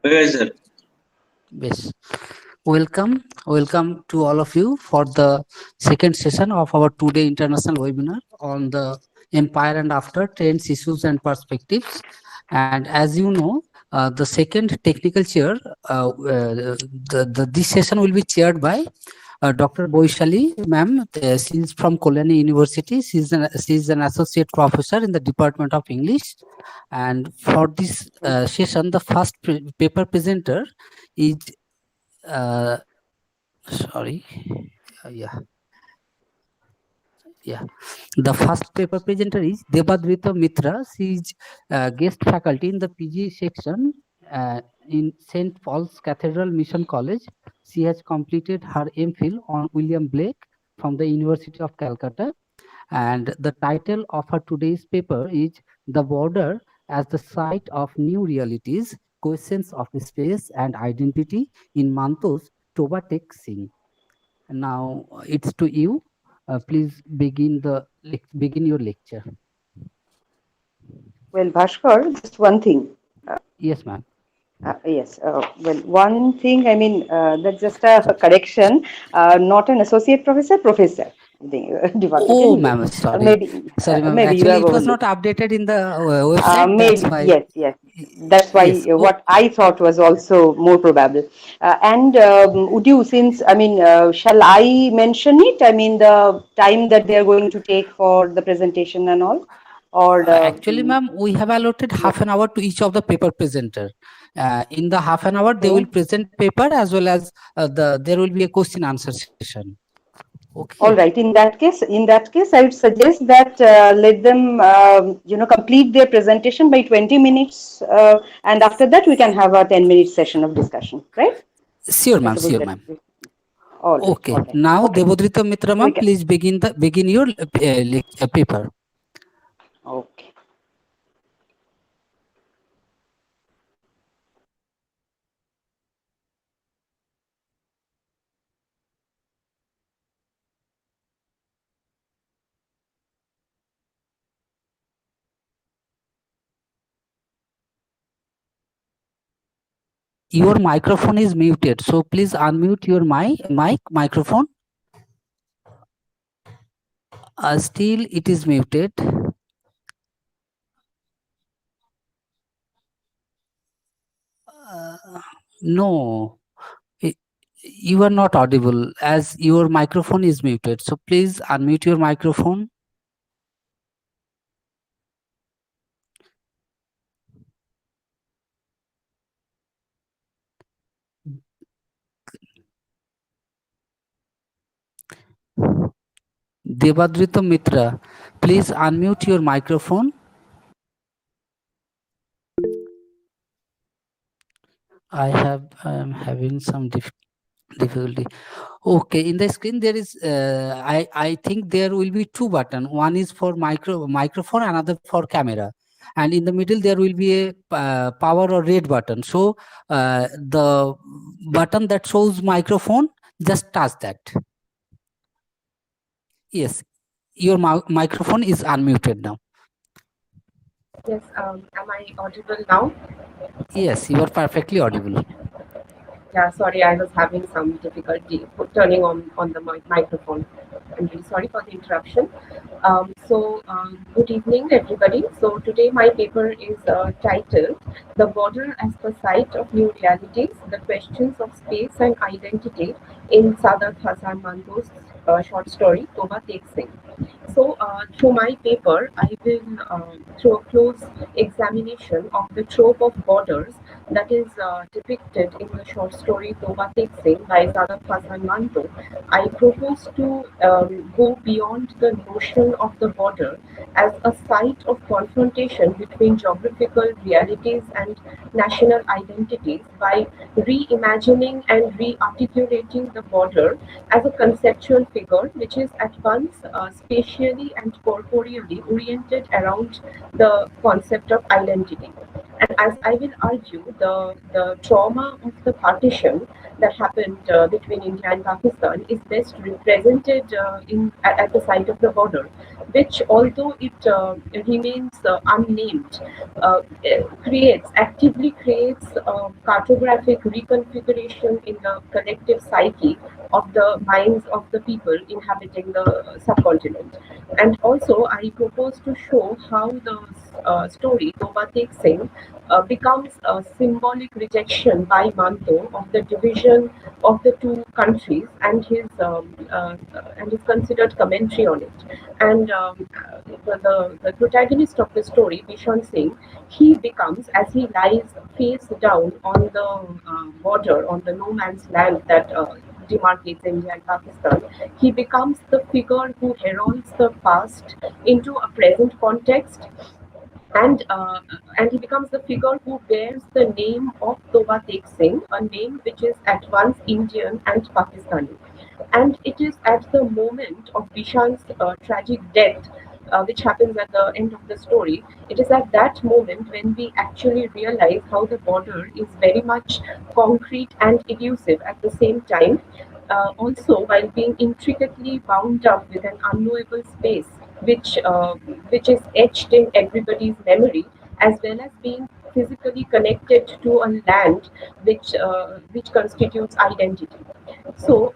Pleasure. Yes. Welcome to all of you for the second session of our today international webinar on the empire and after trends, issues and perspectives. And as you know, the second technical chair, this session will be chaired by Dr. Boishali, ma'am. She is from Kolani University. She is an associate professor in the Department of English. And for this session, the first paper presenter is uh, sorry, yeah, yeah. The first paper presenter is Debadrita Mitra. She is guest faculty in the PG section in St. Paul's Cathedral Mission College. She has completed her MPhil on William Blake from the University of Calcutta. And the title of her today's paper is The Border as the Site of New Realities, Questions of Space and Identity in Manto's Toba-Tek Singh. Now it's to you. Please begin your lecture. Well, Bhaskar, just one thing. Yes, ma'am. Yes. Well, one thing, that's just a correction. Not an associate professor, professor. The department Oh, anyway. ma'am. Sorry, ma'am. Maybe you Actually, have it was overlooked. not updated in the website. That's Maybe, why. yes, yes. That's why Yes. Oh, what I thought was also more probable. And would you, shall I mention it? I mean, the time that they are going to take for the presentation and all? Or actually, ma'am, we have allotted yeah, half an hour to each of the paper presenter. In the half an hour, they okay. will present paper as well as there will be a question answer session. Okay. All right. In that case, I would suggest that let them, complete their presentation by 20 minutes, and after that we can have a 10-minute session of discussion. Right? Sure, ma'am. Suppose Sure, that. ma'am. All right. Okay. All right. Now, Okay. Devadrita Mitra, We ma'am, can. please begin your paper. Okay. Your microphone is muted, so please unmute your microphone. Still, it is muted. No, I- you are not audible as your microphone is muted. So please unmute your microphone. Devadrita Mitra, please unmute your microphone. I am having some difficulty. Okay, in the screen there is I think there will be two buttons. One is for microphone, another for camera, and in the middle there will be a power or red button. So the button that shows microphone, just touch that. Yes, your microphone is unmuted now. Yes, am I audible now? Yes, you are perfectly audible. Yeah, sorry, I was having some difficulty turning on the microphone. I'm really sorry for the interruption. Good evening, everybody. So today my paper is titled "The Border as the Site of New Realities: The Questions of Space and Identity" in Sadat Hasan Manto's short story Toba Tek Singh. So, through my paper, I will, through a close examination of the trope of borders that is depicted in the short story Toba Tek Singh by Zadaf Hasan Manto, I propose to go beyond the notion of the border as a site of confrontation between geographical realities and national identities by reimagining and rearticulating the border as a conceptual figure which is at once spatially and corporeally oriented around the concept of identity. And as I will argue, the trauma of the partition that happened between India and Pakistan is best represented at the site of the border, which, although it remains unnamed, actively creates cartographic reconfiguration in the collective psyche of the minds of the people inhabiting the subcontinent. And also, I propose to show how the story Toba Tek Singh becomes a symbolic rejection by Manto of the division of the two countries and his considered commentary on it. And the protagonist of the story, Bishan Singh, he becomes, as he lies face down on the border, on the no man's land that demarcates India and Pakistan, he becomes the figure who heralds the past into a present context, and he becomes the figure who bears the name of Toba Tek Singh, a name which is at once Indian and Pakistani. And it is at the moment of Vishan's tragic death, which happens at the end of the story, it is at that moment when we actually realize how the border is very much concrete and elusive at the same time, also while being intricately bound up with an unknowable space which is etched in everybody's memory, as well as being physically connected to a land which constitutes identity. So,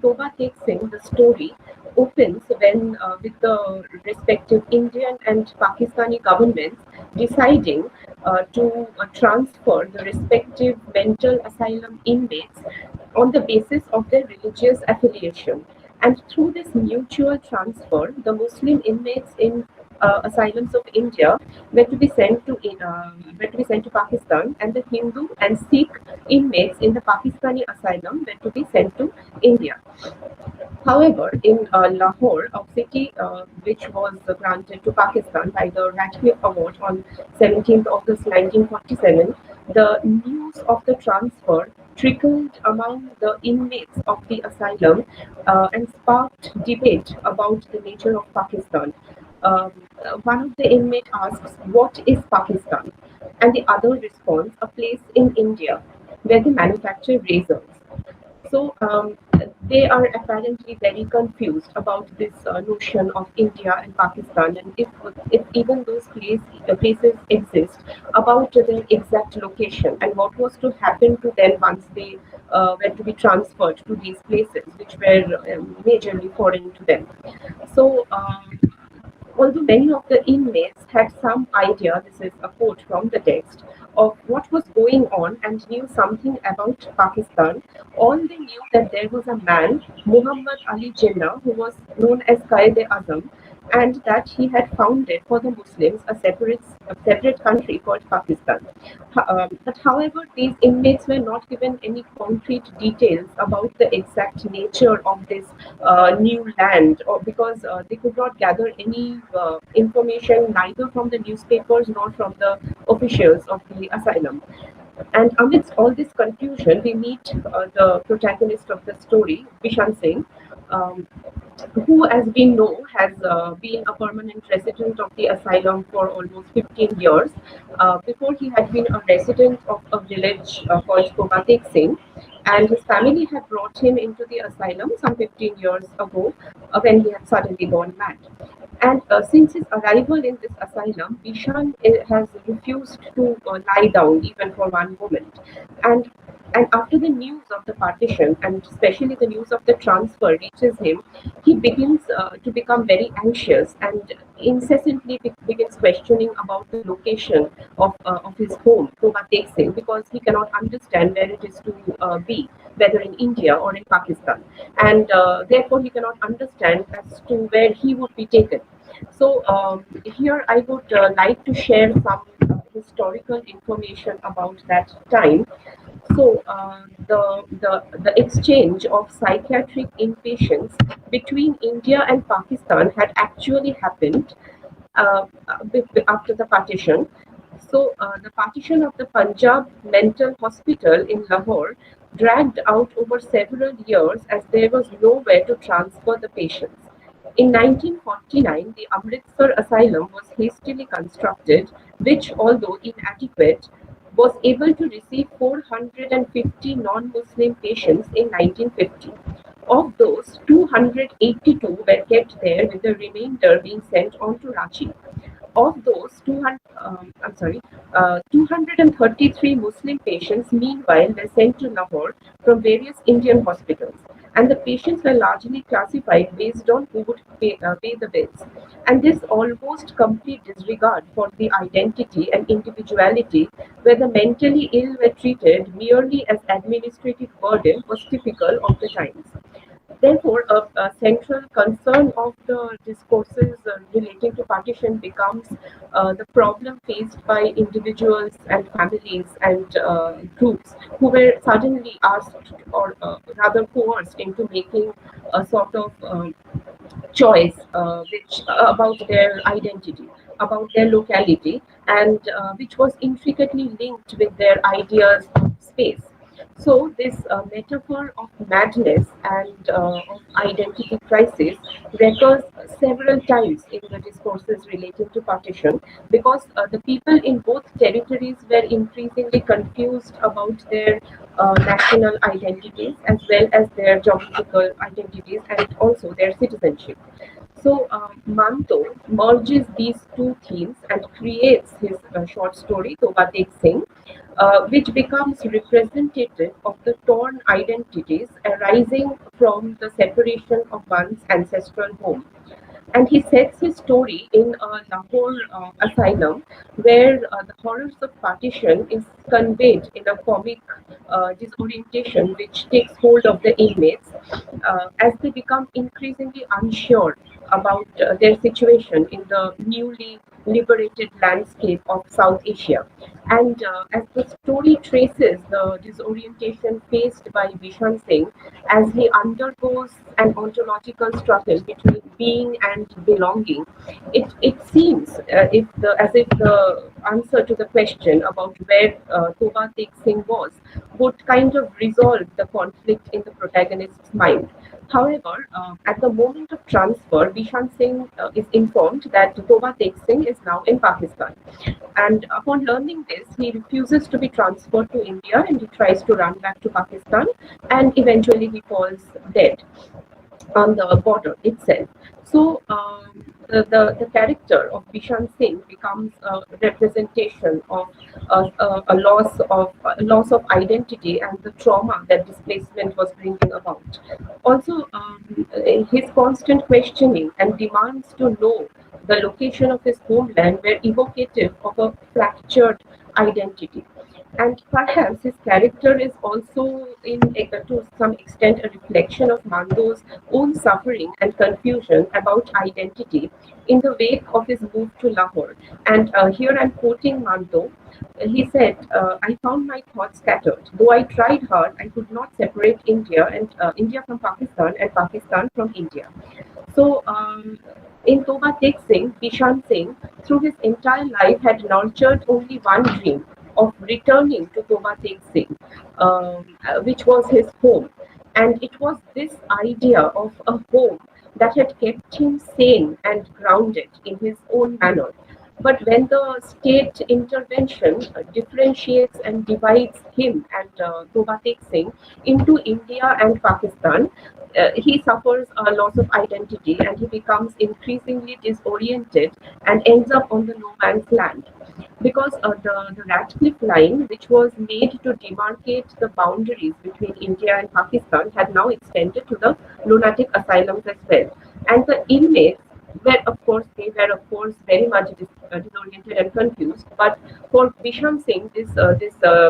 Toba Tek Singh, the story opens when with the respective Indian and Pakistani governments deciding to transfer the respective mental asylum inmates on the basis of their religious affiliation. And through this mutual transfer, the Muslim inmates in asylums of India were to be sent to Pakistan, and the Hindu and Sikh inmates in the Pakistani asylum were to be sent to India. However, in Lahore, a city which was granted to Pakistan by the Radcliffe Award on 17th August 1947, the news of the transfer trickled among the inmates of the asylum and sparked debate about the nature of Pakistan. One of the inmates asks, "What is Pakistan?" And the other responds, "A place in India where they manufacture razors." So they are apparently very confused about this notion of India and Pakistan, and if even those places exist, about their exact location and what was to happen to them once they were to be transferred to these places, which were majorly foreign to them. So. Although many of the inmates had some idea, this is a quote from the text, of what was going on and knew something about Pakistan, all they knew that there was a man, Muhammad Ali Jinnah, who was known as Qaid-e-Azam, and that he had founded for the Muslims a separate country called Pakistan. But however, these inmates were not given any concrete details about the exact nature of this new land, or because they could not gather any information neither from the newspapers nor from the officials of the asylum. And amidst all this confusion, we meet the protagonist of the story, Vishan Singh, um, who, as we know, has been a permanent resident of the asylum for almost 15 years. Before, he had been a resident of a village called Kobatek Singh, and his family had brought him into the asylum some 15 years ago when he had suddenly gone mad. And since his arrival in this asylum, Bishan has refused to lie down even for one moment. And and after the news of the partition, and especially the news of the transfer reaches him, he begins to become very anxious and incessantly begins questioning about the location of his home, Toba takes him, because he cannot understand where it is to be, whether in India or in Pakistan. And therefore, he cannot understand as to where he would be taken. So here I would like to share some historical information about that time. So the exchange of psychiatric inpatients between India and Pakistan had actually happened after the partition. So the partition of the Punjab Mental Hospital in Lahore dragged out over several years as there was nowhere to transfer the patients. In 1949, the Amritsar Asylum was hastily constructed, which, although inadequate, was able to receive 450 non-Muslim patients in 1950. Of those, 282 were kept there, with the remainder being sent on to Ranchi. Of those, 233 Muslim patients, meanwhile, were sent to Lahore from various Indian hospitals, and the patients were largely classified based on who would pay the bills. And this almost complete disregard for the identity and individuality, where the mentally ill were treated merely as administrative burden, was typical of the times. Therefore, a central concern of the discourses relating to partition becomes the problem faced by individuals and families and groups who were suddenly asked, or rather coerced, into making a sort of choice which about their identity, about their locality, and which was intricately linked with their ideas of space. So this metaphor of madness and of identity crisis recurs several times in the discourses relating to partition, because the people in both territories were increasingly confused about their national identities as well as their geographical identities and also their citizenship. So Manto merges these two themes and creates his short story Toba Tek Singh, which becomes representative of the torn identities arising from the separation of one's ancestral home. And he sets his story in a Lahore asylum, where the horrors of partition is conveyed in a comic disorientation which takes hold of the inmates as they become increasingly unsure about their situation in the newly liberated landscape of South Asia. And as the story traces the disorientation faced by Vishan Singh as he undergoes an ontological struggle between being and belonging, it seems as if the answer to the question about where Toba Tek Singh was would kind of resolve the conflict in the protagonist's mind. However, at the moment of transfer, Vishan Singh is informed that Toba Tek Singh is now in Pakistan. And upon learning this, he refuses to be transferred to India and he tries to run back to Pakistan, and eventually he falls dead on the border itself. So the character of Vishan Singh becomes a representation of a loss of identity and the trauma that displacement was bringing about. Also, his constant questioning and demands to know the location of his homeland were evocative of a fractured identity. And perhaps his character is also, to some extent, a reflection of Mando's own suffering and confusion about identity in the wake of his move to Lahore. And here I'm quoting Mando. He said, "I found my thoughts scattered. Though I tried hard, I could not separate India from Pakistan and Pakistan from India." So. In Toba Tek Singh, Vishan Singh, through his entire life, had nurtured only one dream of returning to Toba Tek Singh, which was his home. And it was this idea of a home that had kept him sane and grounded in his own manner. But when the state intervention differentiates and divides him and Toba Tek Singh into India and Pakistan, he suffers a loss of identity and he becomes increasingly disoriented and ends up on the no man's land. Because the Radcliffe line, which was made to demarcate the boundaries between India and Pakistan, had now extended to the lunatic asylums as well. And the inmates were, of course, very much disoriented and confused. But for Vishan Singh, this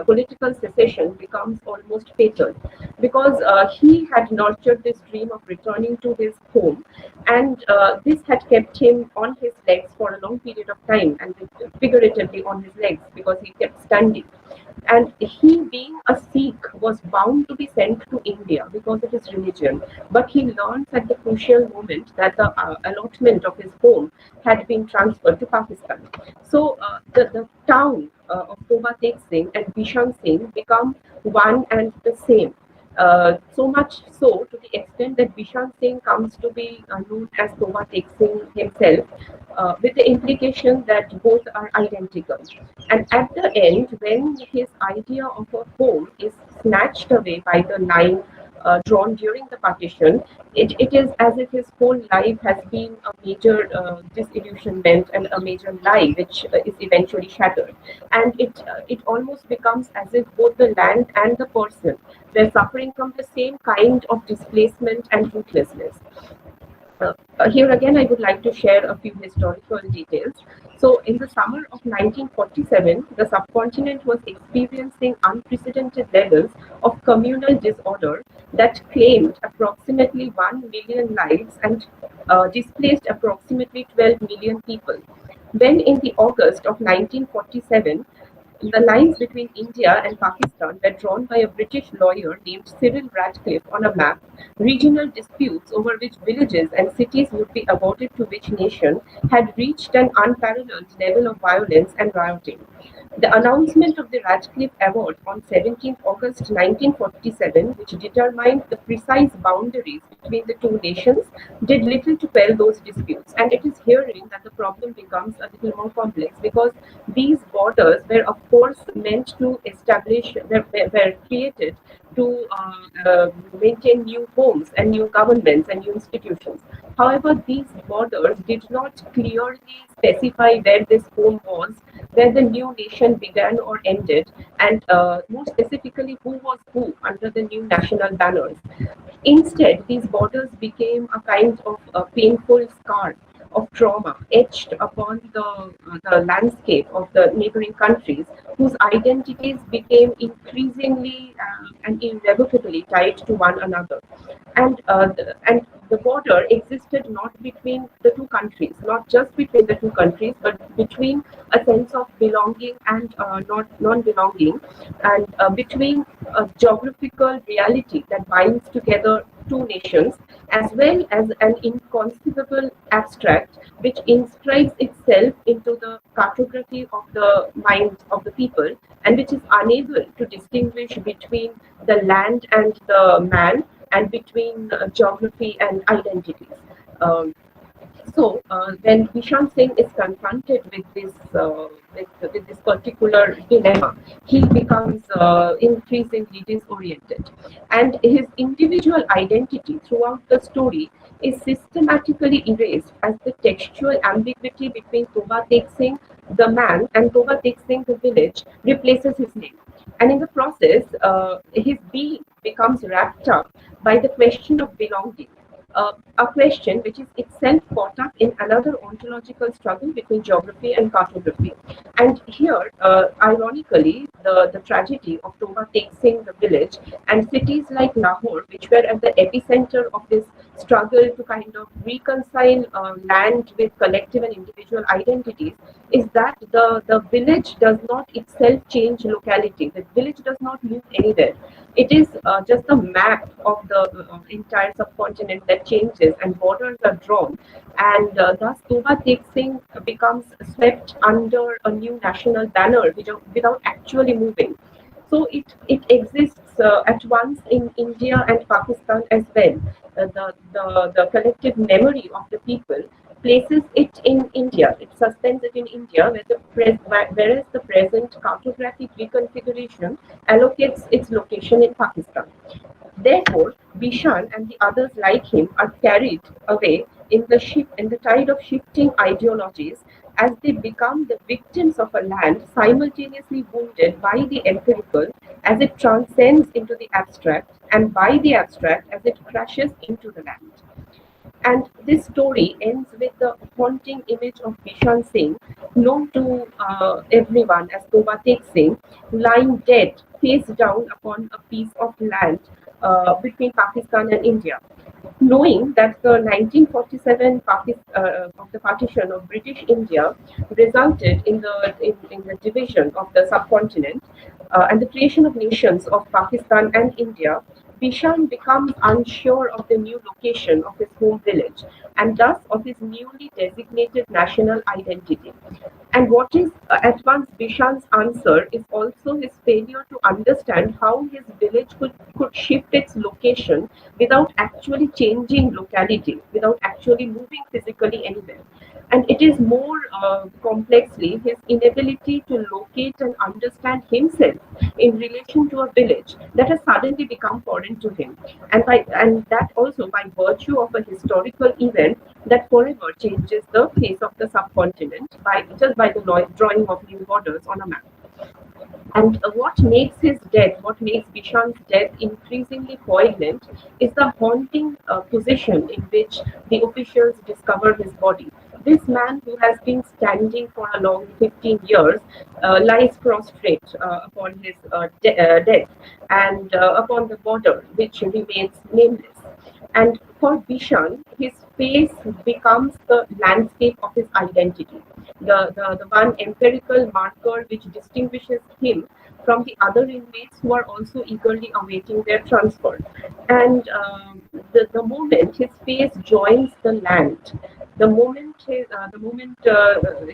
political secession becomes almost fatal, because he had nurtured this dream of returning to his home, and this had kept him on his legs for a long period of time, and figuratively on his legs, because he kept standing. And he, being a Sikh, was bound to be sent to India because of his religion. But he learns at the crucial moment that the allotment of his home had been transferred to Pakistan. So the town of Toba Tek Singh and Vishan Singh become one and the same. So much so to the extent that Vishans Singh comes to be known as Toba Tek Singh himself, with the implication that both are identical. And at the end, when his idea of a home is snatched away by the line drawn during the partition, it is as if his whole life has been a major disillusionment and a major lie, which is eventually shattered. And it almost becomes as if both the land and the person were suffering from the same kind of displacement and ruthlessness. Here again, I would like to share a few historical details. So, in the summer of 1947, the subcontinent was experiencing unprecedented levels of communal disorder that claimed approximately 1 million lives and displaced approximately 12 million people. When, in the August of 1947, the lines between India and Pakistan were drawn by a British lawyer named Cyril Radcliffe on a map. Regional disputes over which villages and cities would be awarded to which nation had reached an unparalleled level of violence and rioting. The announcement of the Radcliffe Award on 17 August 1947, which determined the precise boundaries between the two nations, did little to quell those disputes. And it is herein that the problem becomes a little more complex, because these borders were, of course, meant to establish, were created to maintain new homes and new governments and new institutions. However, these borders did not clearly specify where this home was, where the new nation began or ended, and more specifically, who was who under the new national banners. Instead, these borders became a kind of painful scar of trauma etched upon the landscape of the neighboring countries, whose identities became increasingly and irrevocably tied to one another. And the border existed not between the two countries, not just between the two countries, but between a sense of belonging and not non-belonging, and between a geographical reality that binds together two nations, as well as an inconceivable abstract which inscribes itself into the cartography of the mind of the people, and which is unable to distinguish between the land and the man, and between geography and identities. Um, so when Vishant Singh is confronted with this particular dilemma, he becomes increasingly disoriented, and his individual identity throughout the story is systematically erased as the textual ambiguity between Toba Tek Singh, the man, and Toba Tek Singh, the village, replaces his name. And in the process, his being becomes wrapped up by the question of belonging, a question which is itself caught up in another ontological struggle between geography and cartography. And here, ironically, the tragedy of Toba Tek Singh, the village, and cities like Lahore, which were at the epicenter of this struggle to kind of reconcile land with collective and individual identities, is that the village does not itself change locality. The village does not move anywhere. It is just a map of the entire subcontinent that changes, and borders are drawn, and thus Toba Tek Singh becomes swept under a new national banner without actually moving. So it exists at once in India and Pakistan as well. The collective memory of the people places it in India. It suspends it in India, whereas the present cartographic reconfiguration allocates its location in Pakistan. Therefore, Bishan and the others like him are carried away in the tide of shifting ideologies, as they become the victims of a land simultaneously wounded by the empirical as it transcends into the abstract, and by the abstract as it crashes into the land. And this story ends with the haunting image of Bishan Singh, known to everyone as Toba Tek Singh, lying dead face down upon a piece of land between Pakistan and India. Knowing that the 1947 of the partition of British India resulted in the division of the subcontinent and the creation of nations of Pakistan and India, Bishan becomes unsure of the new location of his home village and thus of his newly designated national identity. And what is at once Bishan's answer is also his failure to understand how his village could shift its location without actually changing locality, without actually moving physically anywhere. And it is more complexly his inability to locate and understand himself in relation to a village that has suddenly become foreign to him, and that also by virtue of a historical event that forever changes the face of the subcontinent by just by the drawing of new borders on a map. And what makes Bishan's death increasingly poignant is the haunting position in which the officials discover his body. This man, who has been standing for a long 15 years, lies prostrate upon his death and upon the border, which remains nameless. And for Bishan, his face becomes the landscape of his identity, the one empirical marker which distinguishes him from the other inmates who are also eagerly awaiting their transfer. And the moment his face joins the land,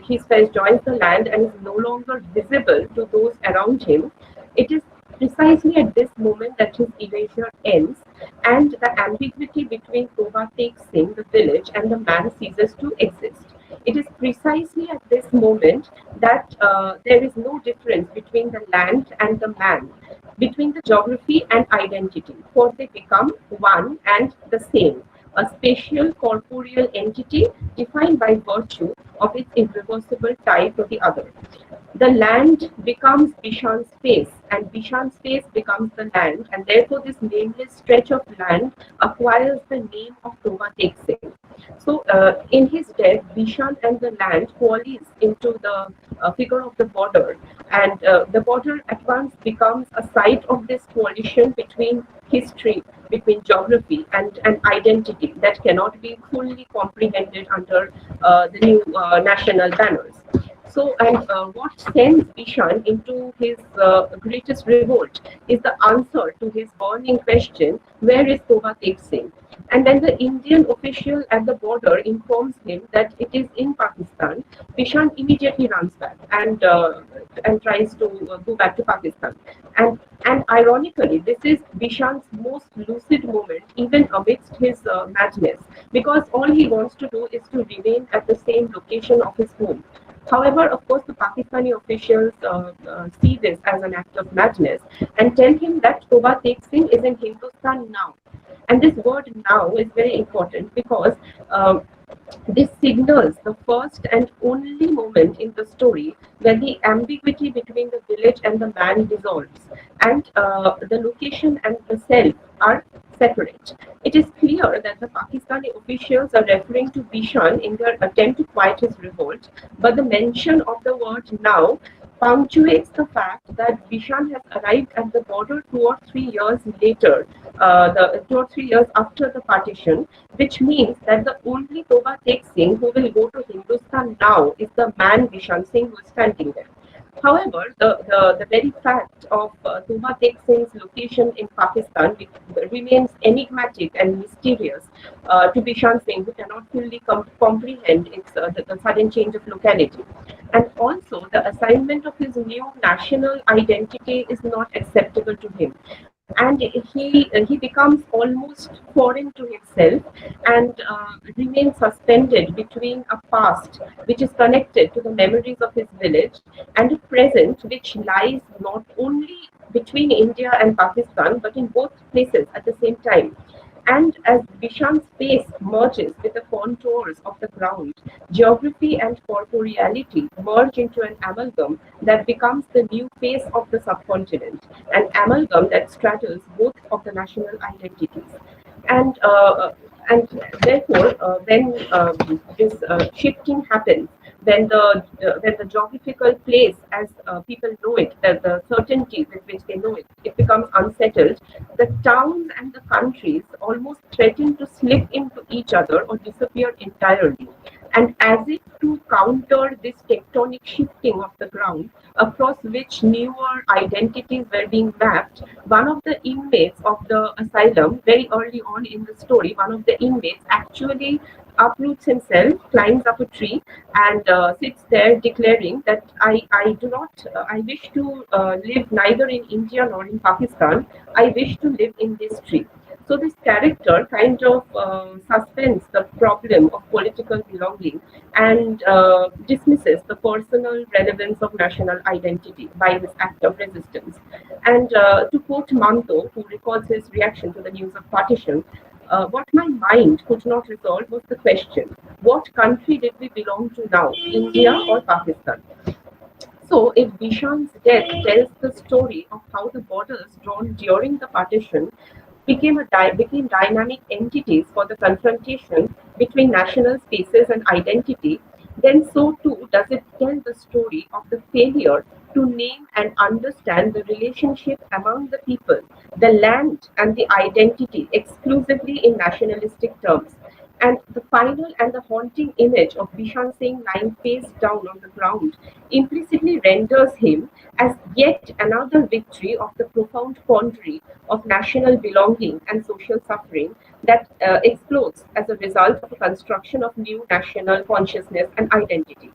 his face joins the land and is no longer visible to those around him, it is precisely at this moment that his erasure ends and the ambiguity between Toba Tek Singh, the village, and the man ceases to exist. It is precisely at this moment that there is no difference between the land and the man, between the geography and identity, for they become one and the same, a spatial corporeal entity defined by virtue of its irreversible tie to the other. The land becomes Bishan's face, and Bishan's face becomes the land, and therefore this nameless stretch of land acquires the name of Toba Tek Singh. So, in his death, Bishan and the land coalesce into the figure of the border, and the border at once becomes a site of this coalition between history, between geography, and an identity that cannot be fully comprehended under the new national banners. So, and what sends Bishan into his greatest revolt is the answer to his burning question, where is Toba Tek Singh? And when the Indian official at the border informs him that it is in Pakistan, Bishan immediately runs back and tries to go back to Pakistan. And ironically, this is Bishan's most lucid moment, even amidst his madness, because all he wants to do is to remain at the same location of his home. However, of course, the Pakistani officials see this as an act of madness and tell him that Toba Tek Singh is in Hindustan now. And this word now is very important because this signals the first and only moment in the story where the ambiguity between the village and the man dissolves and the location and the self are separate. It is clear that the Pakistani officials are referring to Bishan in their attempt to quiet his revolt, but the mention of the word now punctuates the fact that Bishan has arrived at the border 2 or 3 years later, the 2 or 3 years after the partition, which means that the only Toba Tek Singh who will go to Hindustan now is the man Vishans Singh who is standing there. However, the very fact of Toba Tek Singh's location in Pakistan remains enigmatic and mysterious to Bishan Singh, who cannot fully comprehend the sudden change of locality. And also, the assignment of his new national identity is not acceptable to him. And he becomes almost foreign to himself and remains suspended between a past which is connected to the memories of his village and a present which lies not only between India and Pakistan but in both places at the same time. And as Bishan's face merges with the contours of the ground, geography and corporeality merge into an amalgam that becomes the new face of the subcontinent, an amalgam that straddles both of the national identities. And and therefore, when this shifting happens, when the geographical place, as people know it, the certainty with which they know it, it becomes unsettled. The towns and the countries almost threaten to slip into each other or disappear entirely. And as if to counter this tectonic shifting of the ground across which newer identities were being mapped, one of the inmates of the asylum, very early on in the story, one of the inmates actually uproots himself, climbs up a tree, and sits there declaring that I do not, I wish to live neither in India nor in Pakistan. I wish to live in this tree. So this character kind of suspends the problem of political belonging and dismisses the personal relevance of national identity by this act of resistance. And to quote Manto, who recalls his reaction to the news of partition, what my mind could not resolve was the question, what country did we belong to now, India or Pakistan? So, if Vishans Death tells the story of how the borders drawn during the partition became dynamic entities for the confrontation between national spaces and identity, then so too does it tell the story of the failure to name and understand the relationship among the people, the land, and the identity exclusively in nationalistic terms. And the final and the haunting image of Bishan Singh lying face down on the ground implicitly renders him as yet another victory of the profound quandary of national belonging and social suffering that explodes as a result of the construction of new national consciousness and identity.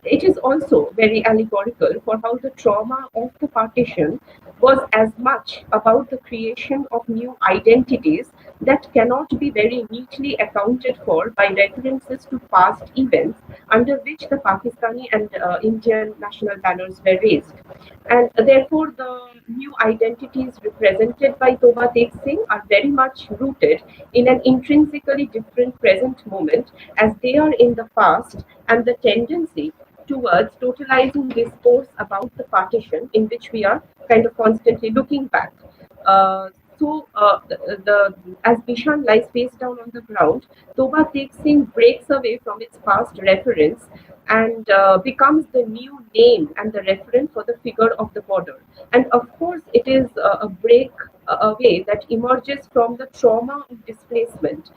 It is also very allegorical for how the trauma of the partition was as much about the creation of new identities that cannot be very neatly accounted for by references to past events under which the Pakistani and Indian national banners were raised. And therefore, the new identities represented by Toba Tek Singh are very much rooted in an intrinsically different present moment as they are in the past, and the tendency towards totalizing discourse about the partition in which we are kind of constantly looking back. Uh, as Bishan lies face down on the ground, Toba Tek Singh breaks away from its past reference and becomes the new name and the reference for the figure of the border. And of course, it is a break away that emerges from the trauma of displacement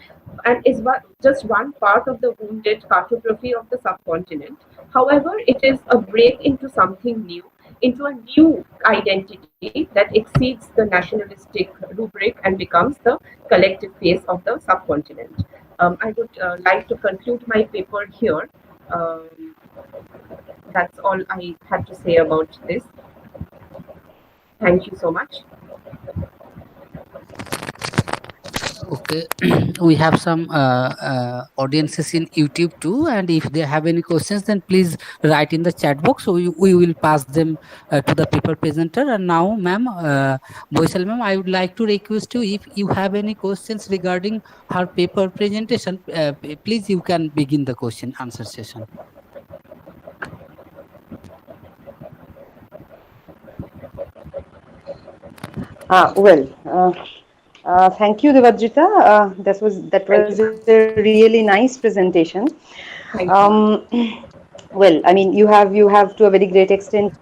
and is just one part of the wounded cartography of the subcontinent. However, it is a break into something new, into a new identity that exceeds the nationalistic rubric and becomes the collective face of the subcontinent. I would like to conclude my paper here. That's all I had to say about this. Thank you so much. Okay, we have some audiences in YouTube too, and if they have any questions, then please write in the chat box. So we will pass them to the paper presenter. And now, ma'am, Boisal ma'am, I would like to request you, if you have any questions regarding her paper presentation, please you can begin the question answer session. Thank you, Devajita. That was a really nice presentation. Well, I mean, you have to a very great extent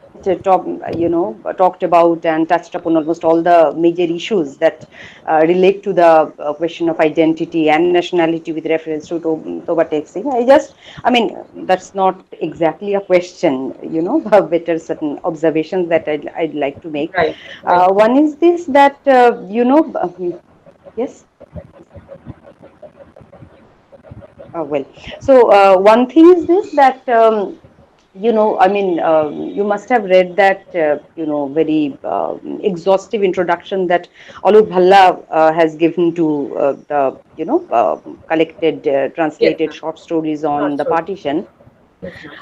talked about and touched upon almost all the major issues that relate to the question of identity and nationality with reference to Toba Tek Singh. I mean, that's not exactly a question, but better certain observations that I'd like to make. Right. One is this that, yes? So one thing is this that, you must have read that, very exhaustive introduction that Alok Bhalla has given to the, collected, translated short stories on the partition.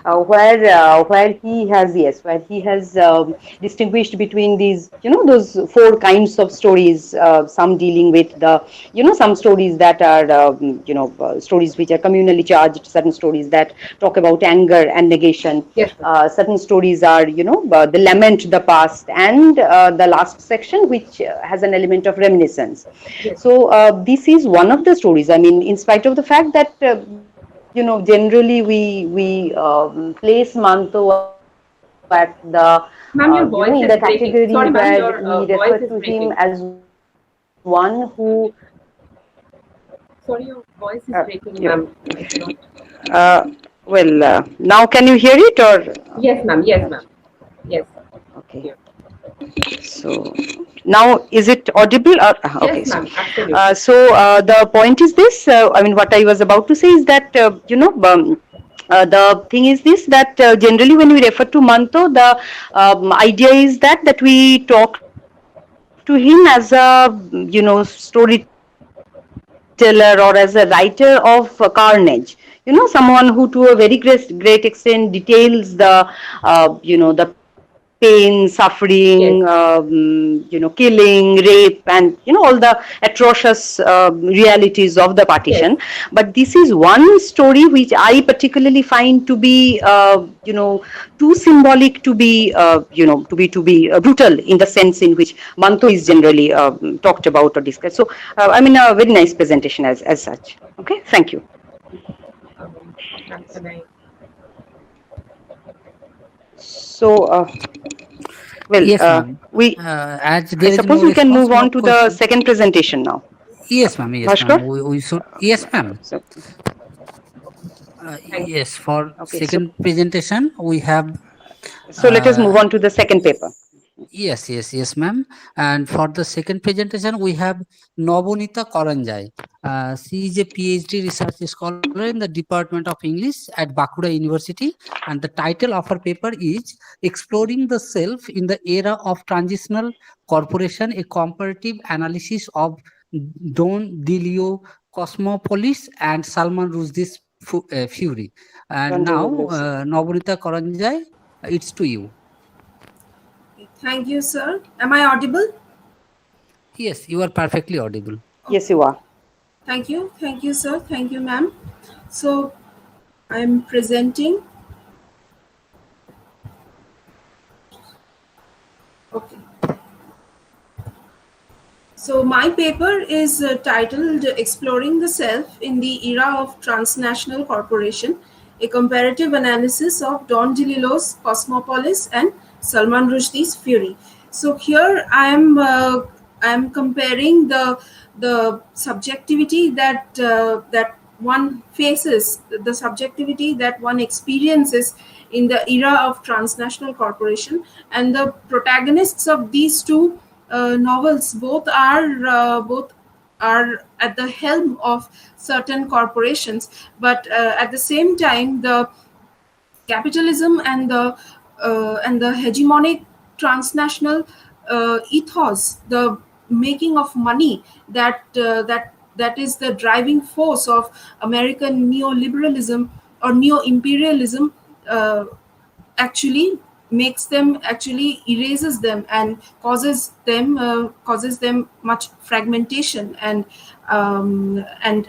Where he has distinguished between these, those four kinds of stories, some dealing with the, some stories that are, stories which are communally charged, certain stories that talk about anger and negation, certain stories are, the lament the past, and the last section which has an element of reminiscence. So this is one of the stories. I mean, in spite of the fact that generally we place Manto at the Ma'am, your voice in is the breaking. category Sorry, ma'am, where your we voice refer is to breaking. him as one who. Sorry, your voice is breaking, ma'am. Now can you hear it or? Yes, ma'am. Yes, ma'am. Yes. Okay. Yeah. So now is it audible? Or, okay. Yes, So, ma'am. Absolutely. the point is this. I mean, what I was about to say is that the thing is this, that generally when we refer to Manto, the idea is that we talk to him as a storyteller or as a writer of carnage. Someone who to a very great extent details the pain, suffering, Yes. killing, rape, and all the atrocious realities of the partition. Yes. But this is one story which I particularly find to be, too symbolic to be, brutal in the sense in which Manto is generally talked about or discussed. So, I mean, a very nice presentation as such. Okay, thank you. Ma'am, can I? So, Yes, ma'am. we As I there is suppose no we can response move to our on to the question. second presentation now. Yes, ma'am. Yes, ma'am. Bhaskar? We should. Yes, ma'am. So, Thank you. Yes, for okay, second presentation we have. so let us move Uh, on to the second paper. yes, ma'am. And for the second presentation, we have Nobonita Karanjai. She is a PhD research scholar in the Department of English at Bankura University, and the title of her paper is "Exploring the Self in the Era of Transitional Corporation: A Comparative Analysis of Don DeLeo, Cosmopolis, and Salman Rushdie's Fury." And Don't really now, lose. Nobonita Karanjai, it's to you. Thank you, sir. Am I audible? Yes, you are perfectly audible. Yes, you are. Thank you. Thank you, sir. Thank you, ma'am. So, I'm presenting. Okay. So, my paper is titled Exploring the Self in the Era of Transnational Corporation, a comparative analysis of Don DeLillo's Cosmopolis and Salman Rushdie's Fury. So, here I am comparing the subjectivity that one faces, the subjectivity that one experiences in the era of transnational corporation, and the protagonists of these two novels both are at the helm of certain corporations, but at the same time the capitalism and the hegemonic transnational ethos, the making of money that is the driving force of American neoliberalism or neo-imperialism, uh, actually makes them, actually erases them and causes them much fragmentation and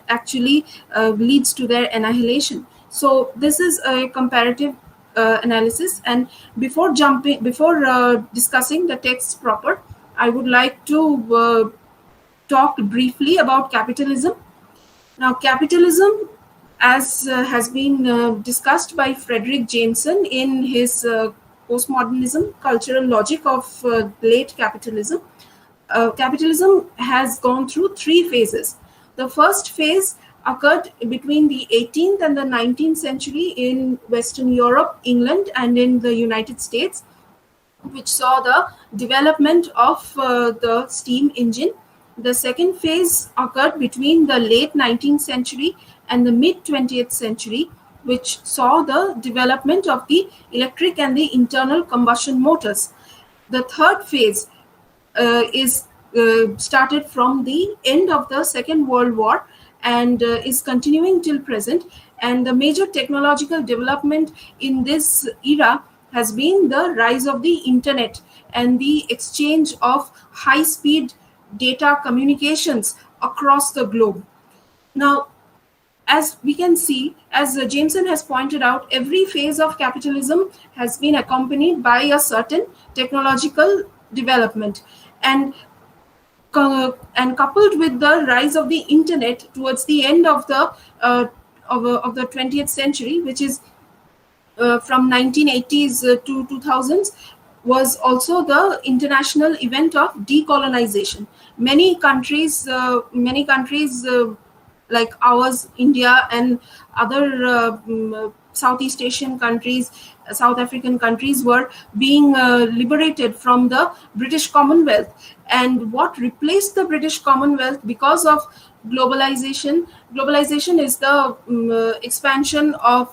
actually leads to their annihilation. So this is a comparative analysis, and before discussing the text proper, I would like to talk briefly about capitalism. Now, capitalism, as has been discussed by Frederick Jameson in his postmodernism, cultural logic of late capitalism, capitalism has gone through three phases. The first phase occurred between the 18th and the 19th century in Western Europe, England, and in the United States, which saw the development of the steam engine. The second phase occurred between the late 19th century and the mid 20th century, which saw the development of the electric and the internal combustion motors. The third phase is started from the end of the Second World War and is continuing till present. And the major technological development in this era has been the rise of the internet and the exchange of high-speed data communications across the globe. Now, as we can see, as Jameson has pointed out, every phase of capitalism has been accompanied by a certain technological development. And coupled with the rise of the internet towards the end of the 20th century, which is from 1980s to 2000s, was also the international event of decolonization. Many countries like ours, India, and other Southeast Asian countries, South African countries were being liberated from the British Commonwealth. And what replaced the British Commonwealth because of globalization? Globalization is the expansion of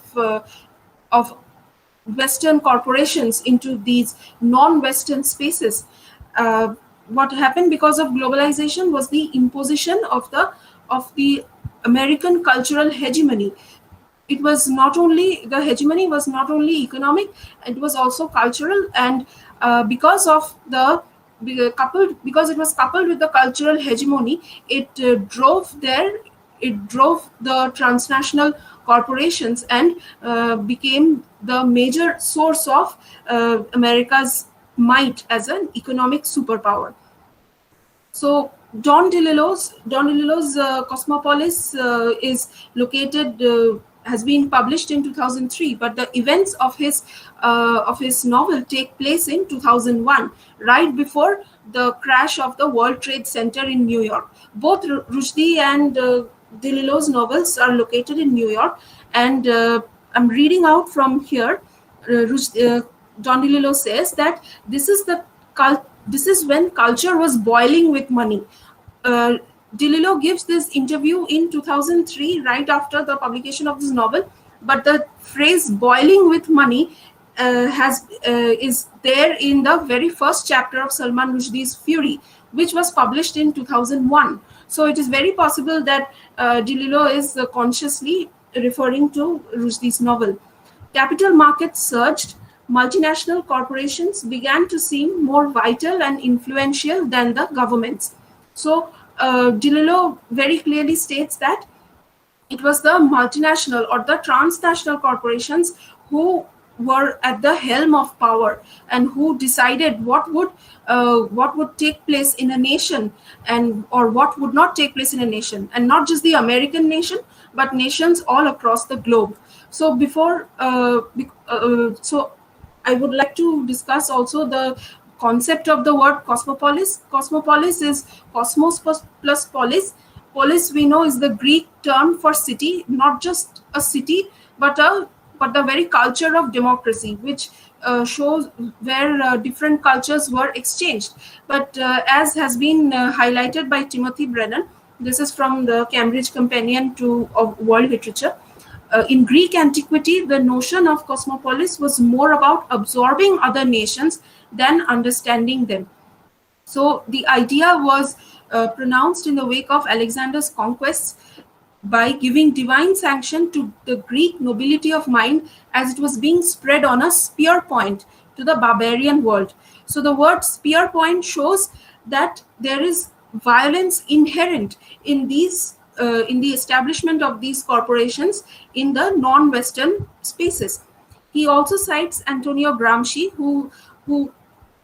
Western corporations into these non-Western spaces. What happened because of globalization was the imposition of the American cultural hegemony. It was not only, the hegemony was not only economic, it was also cultural. And because of the because it was coupled with the cultural hegemony, it drove the transnational corporations and became the major source of America's might as an economic superpower. So Don DeLillo's Cosmopolis is located, has been published in 2003, but the events of his novel take place in 2001, right before the crash of the World Trade Center in New York. Both Rushdie and DeLillo's novels are located in New York, and I'm reading out from here. Don DeLillo says that this is when culture was boiling with money. DeLillo gives this interview in 2003, right after the publication of this novel, but the phrase "boiling with money" is there in the very first chapter of Salman Rushdie's Fury, which was published in 2001. So it is very possible that DeLillo is consciously referring to Rushdie's novel. Capital markets surged. Multinational corporations began to seem more vital and influential than the governments. So DeLillo very clearly states that it was the multinational or the transnational corporations who were at the helm of power and who decided what would take place in a nation and or what would not take place in a nation, and not just the American nation but nations all across the globe. So so I would like to discuss also the concept of the word cosmopolis. Cosmopolis is cosmos plus polis. Polis, we know, is the Greek term for city, not just a city, but the very culture of democracy, which shows where different cultures were exchanged. But as has been highlighted by Timothy Brennan, this is from the Cambridge Companion of World Literature. In Greek antiquity, the notion of cosmopolis was more about absorbing other nations than understanding them. So the idea was pronounced in the wake of Alexander's conquests by giving divine sanction to the Greek nobility of mind as it was being spread on a spear point to the barbarian world. So the word spear point shows that there is violence inherent in these in the establishment of these corporations in the non-Western spaces. He also cites Antonio Gramsci, who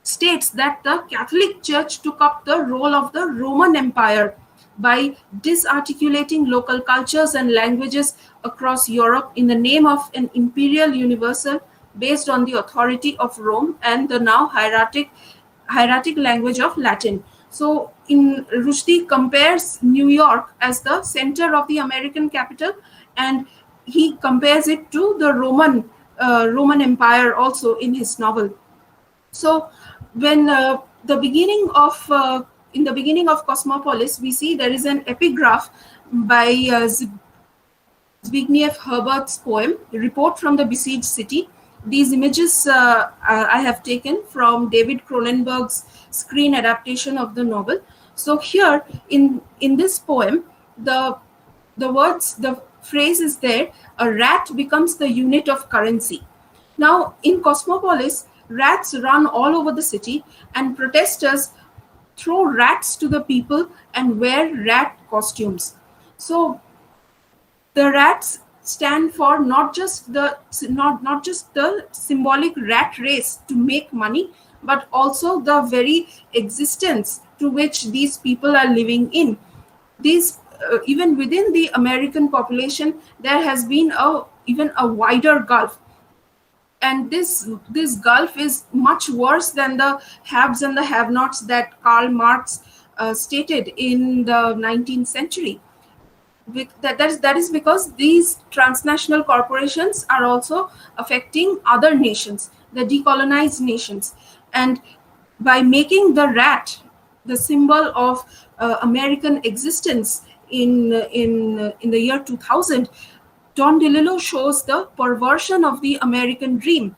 states that the Catholic Church took up the role of the Roman Empire by disarticulating local cultures and languages across Europe in the name of an imperial universal based on the authority of Rome and the now hieratic language of Latin. So Rushdie compares New York as the center of the American capital, and he compares it to the Roman Empire also in his novel. So when in the beginning of Cosmopolis, we see there is an epigraph by Zbigniew Herbert's poem, Report from the Besieged City. These images I have taken from David Cronenberg's screen adaptation of the novel. So here in this poem, the phrase is there, a rat becomes the unit of currency. Now in Cosmopolis, rats run all over the city and protesters throw rats to the people and wear rat costumes. So the rats stand for not just the symbolic rat race to make money, but also the very existence to which these people are living in. These even within the American population, there has been even a wider gulf, and this gulf is much worse than the haves and the have-nots that Karl Marx stated in the 19th century. that is because these transnational corporations are also affecting other nations, the decolonized nations. And by making the rat the symbol of American existence in the year 2000, Don DeLillo shows the perversion of the American dream,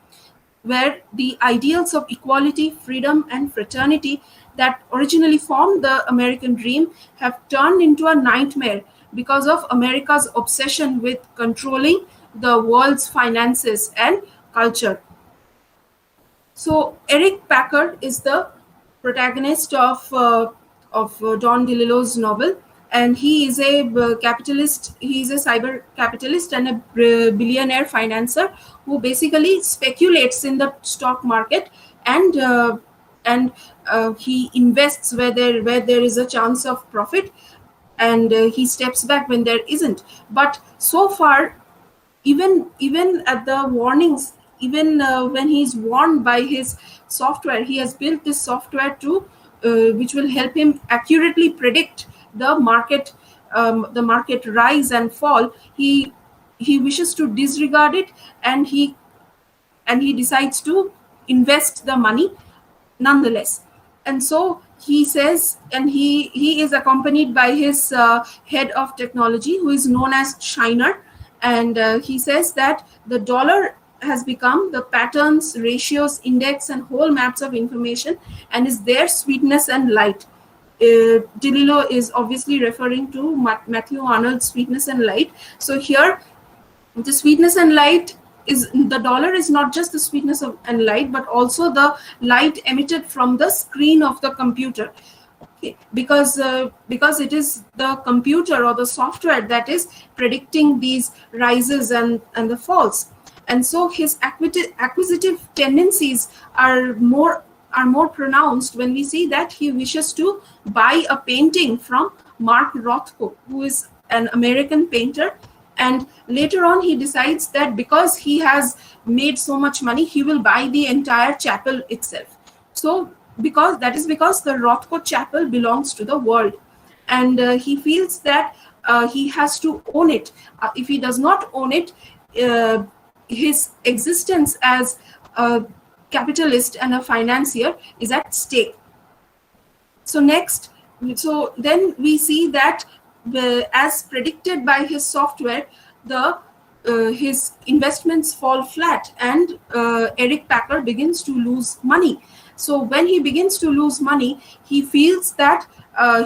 where the ideals of equality, freedom, and fraternity that originally formed the American dream have turned into a nightmare because of America's obsession with controlling the world's finances and culture. So Eric Packard is the protagonist of Don DeLillo's novel, and he is a capitalist. He is a cyber capitalist and a billionaire financer who basically speculates in the stock market, and he invests where there is a chance of profit, and he steps back when there isn't. But so far, even at the warnings, even when he's warned by his software, he has built this software to which will help him accurately predict the market rise and fall. He wishes to disregard it, and he decides to invest the money nonetheless. And so he says, and he is accompanied by his head of technology, who is known as Shiner. And he says that the dollar has become the patterns, ratios, index, and whole maps of information, and is their sweetness and light. DeLillo is obviously referring to Matthew Arnold's Sweetness and Light. So here, the sweetness and light is, the dollar is not just the sweetness and light, but also the light emitted from the screen of the computer. Okay. Because it is the computer or the software that is predicting these rises and the falls. And so his acquisitive tendencies are more pronounced when we see that he wishes to buy a painting from Mark Rothko, who is an American painter. And later on, he decides that because he has made so much money, he will buy the entire chapel itself. So because the Rothko chapel belongs to the world, and he feels that he has to own it. If he does not own it, his existence as a capitalist and a financier is at stake. So then we see that as predicted by his software, his investments fall flat, and Eric Packard begins to lose money. So when he begins to lose money, he feels that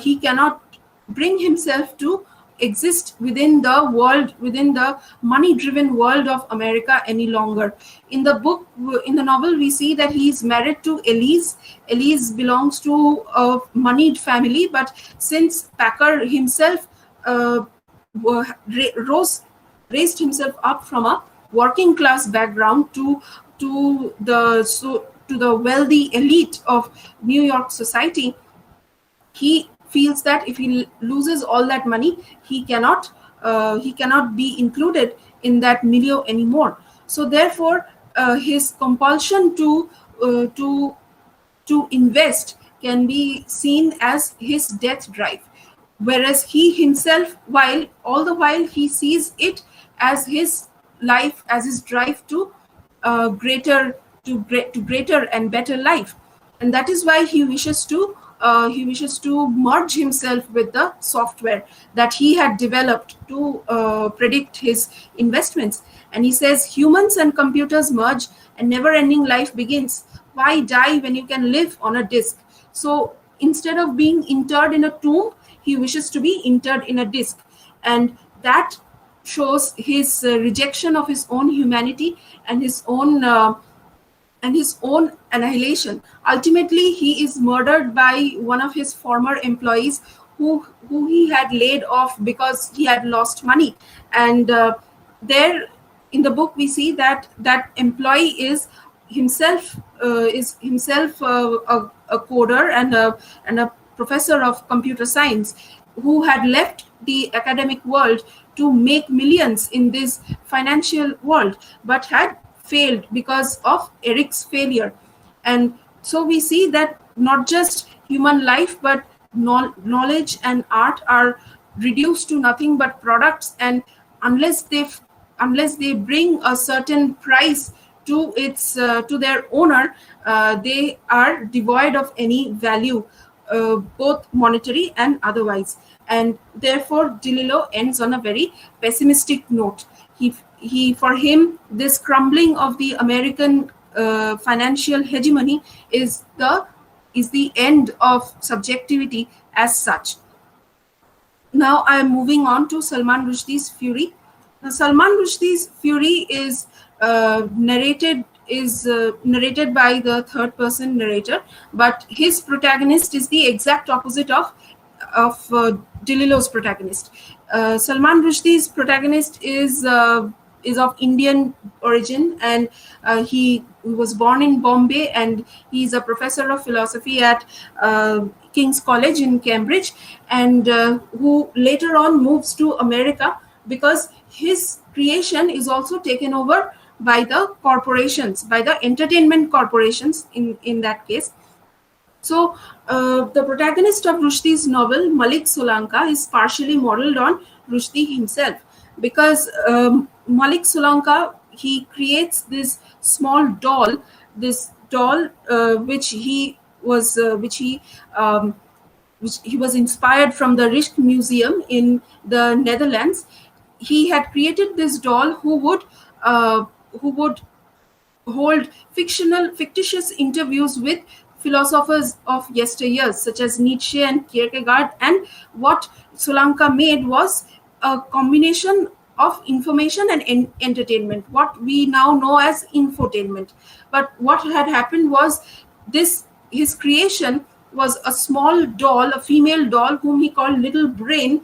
he cannot bring himself to exist within the money-driven world of America any longer. In the novel, we see that he is married to Elise. Elise belongs to a moneyed family, but since Packard himself raised himself up from a working class background to the wealthy elite of New York society, he feels that if he loses all that money, he cannot be included in that milieu anymore. So therefore, his compulsion to invest can be seen as his death drive, whereas he himself, all the while he sees it as his life, as his drive to greater and better life. And that is why he wishes to merge himself with the software that he had developed to predict his investments. And he says, humans and computers merge and never-ending life begins. Why die when you can live on a disk? So instead of being interred in a tomb, he wishes to be interred in a disk. And that shows his rejection of his own humanity and his own annihilation. Ultimately, he is murdered by one of his former employees who he had laid off because he had lost money. And there in the book, we see that employee is himself a coder and a professor of computer science who had left the academic world to make millions in this financial world, but had failed because of Eric's failure. And so we see that not just human life, but knowledge and art are reduced to nothing but products, and unless they bring a certain price to to their owner, they are devoid of any value, both monetary and otherwise. And therefore DeLillo ends on a very pessimistic note. For him, this crumbling of the American financial hegemony is the end of subjectivity as such. Now I am moving on to Salman Rushdie's Fury. Now, Salman Rushdie's Fury is narrated by the third person narrator, but his protagonist is the exact opposite of DeLillo's protagonist. Salman Rushdie's protagonist is of Indian origin, and he was born in Bombay, and he is a professor of philosophy at King's College in Cambridge, and who later on moves to America because his creation is also taken over by the corporations, by the entertainment corporations in that case. So the protagonist of Rushdie's novel, Malik Solanka, is partially modeled on Rushdie himself, because Malik Solanka, he creates this small doll, which he was inspired from the Rijksmuseum in the Netherlands. He had created this doll who would hold fictitious interviews with philosophers of yesteryears, such as Nietzsche and Kierkegaard. And what Solanka made was a combination of information and entertainment, what we now know as infotainment. But what had happened was his creation was a small doll, a female doll, whom he called Little Brain,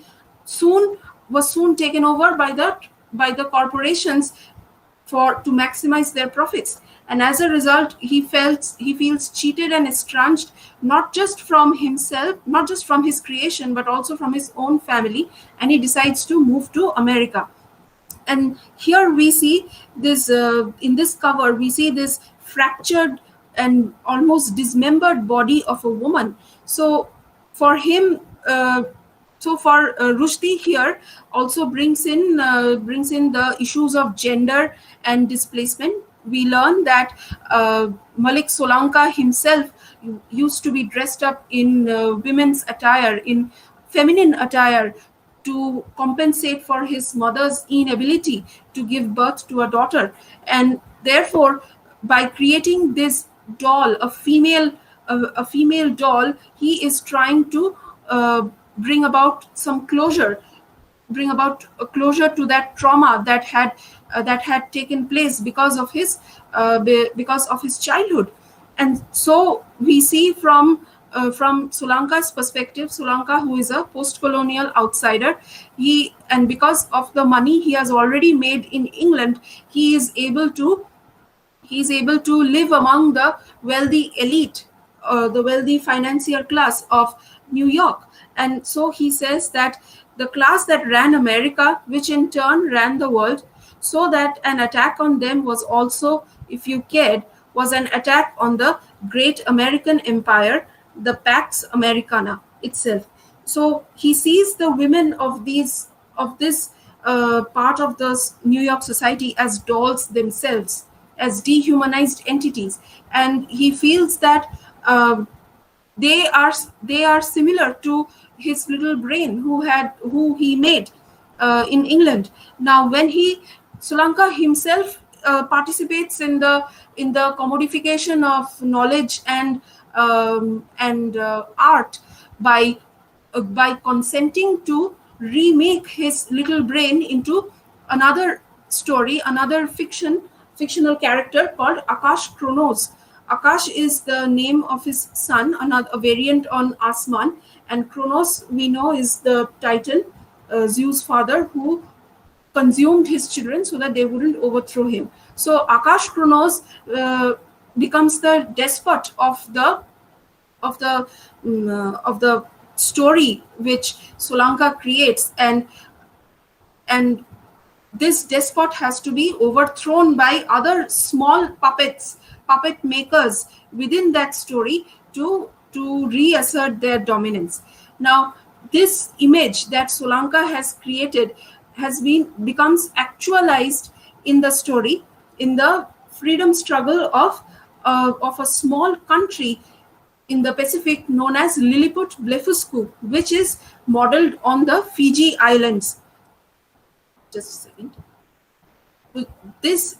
was soon taken over by the corporations to maximize their profits. And as a result, he feels cheated and estranged, not just from himself, not just from his creation, but also from his own family. And he decides to move to America. And here we see this, in this cover, we see this fractured and almost dismembered body of a woman. So for him, Rushdie here also brings in the issues of gender and displacement. We learn that Malik Solanka himself used to be dressed up in women's attire, in feminine attire, to compensate for his mother's inability to give birth to a daughter. And therefore, by creating this doll, a female doll, he is trying to bring about some closure, to that trauma that had taken place because of his childhood. And so we see from Solanka's perspective, Solanka, who is a post-colonial outsider, and because of the money he has already made in England, he is able to live among the wealthy elite, the wealthy financier class of New York. And so he says that the class that ran America, which in turn ran the world, so that an attack on them was also, if you cared, was an attack on the great American empire, the Pax Americana itself. So he sees the women of this part of the New York society as dolls themselves, as dehumanized entities, and he feels that they are similar to his little brain who he made in England. Now, when Solanka himself participates in the commodification of knowledge and art by consenting to remake his little brain into another story, another fictional character called Akash Kronos. Akash is the name of his son, a variant on Asman, and Kronos, we know, is the Titan, Zeus' father, who consumed his children so that they wouldn't overthrow him. So Akash Kronos becomes the despot of the story which Solanka creates, and this despot has to be overthrown by other small puppet makers within that story to reassert their dominance. Now, this image that Solanka has created becomes actualized in the story, in the freedom struggle of a small country in the Pacific known as Lilliput Blefuscu, which is modeled on the Fiji Islands. Just a second. This,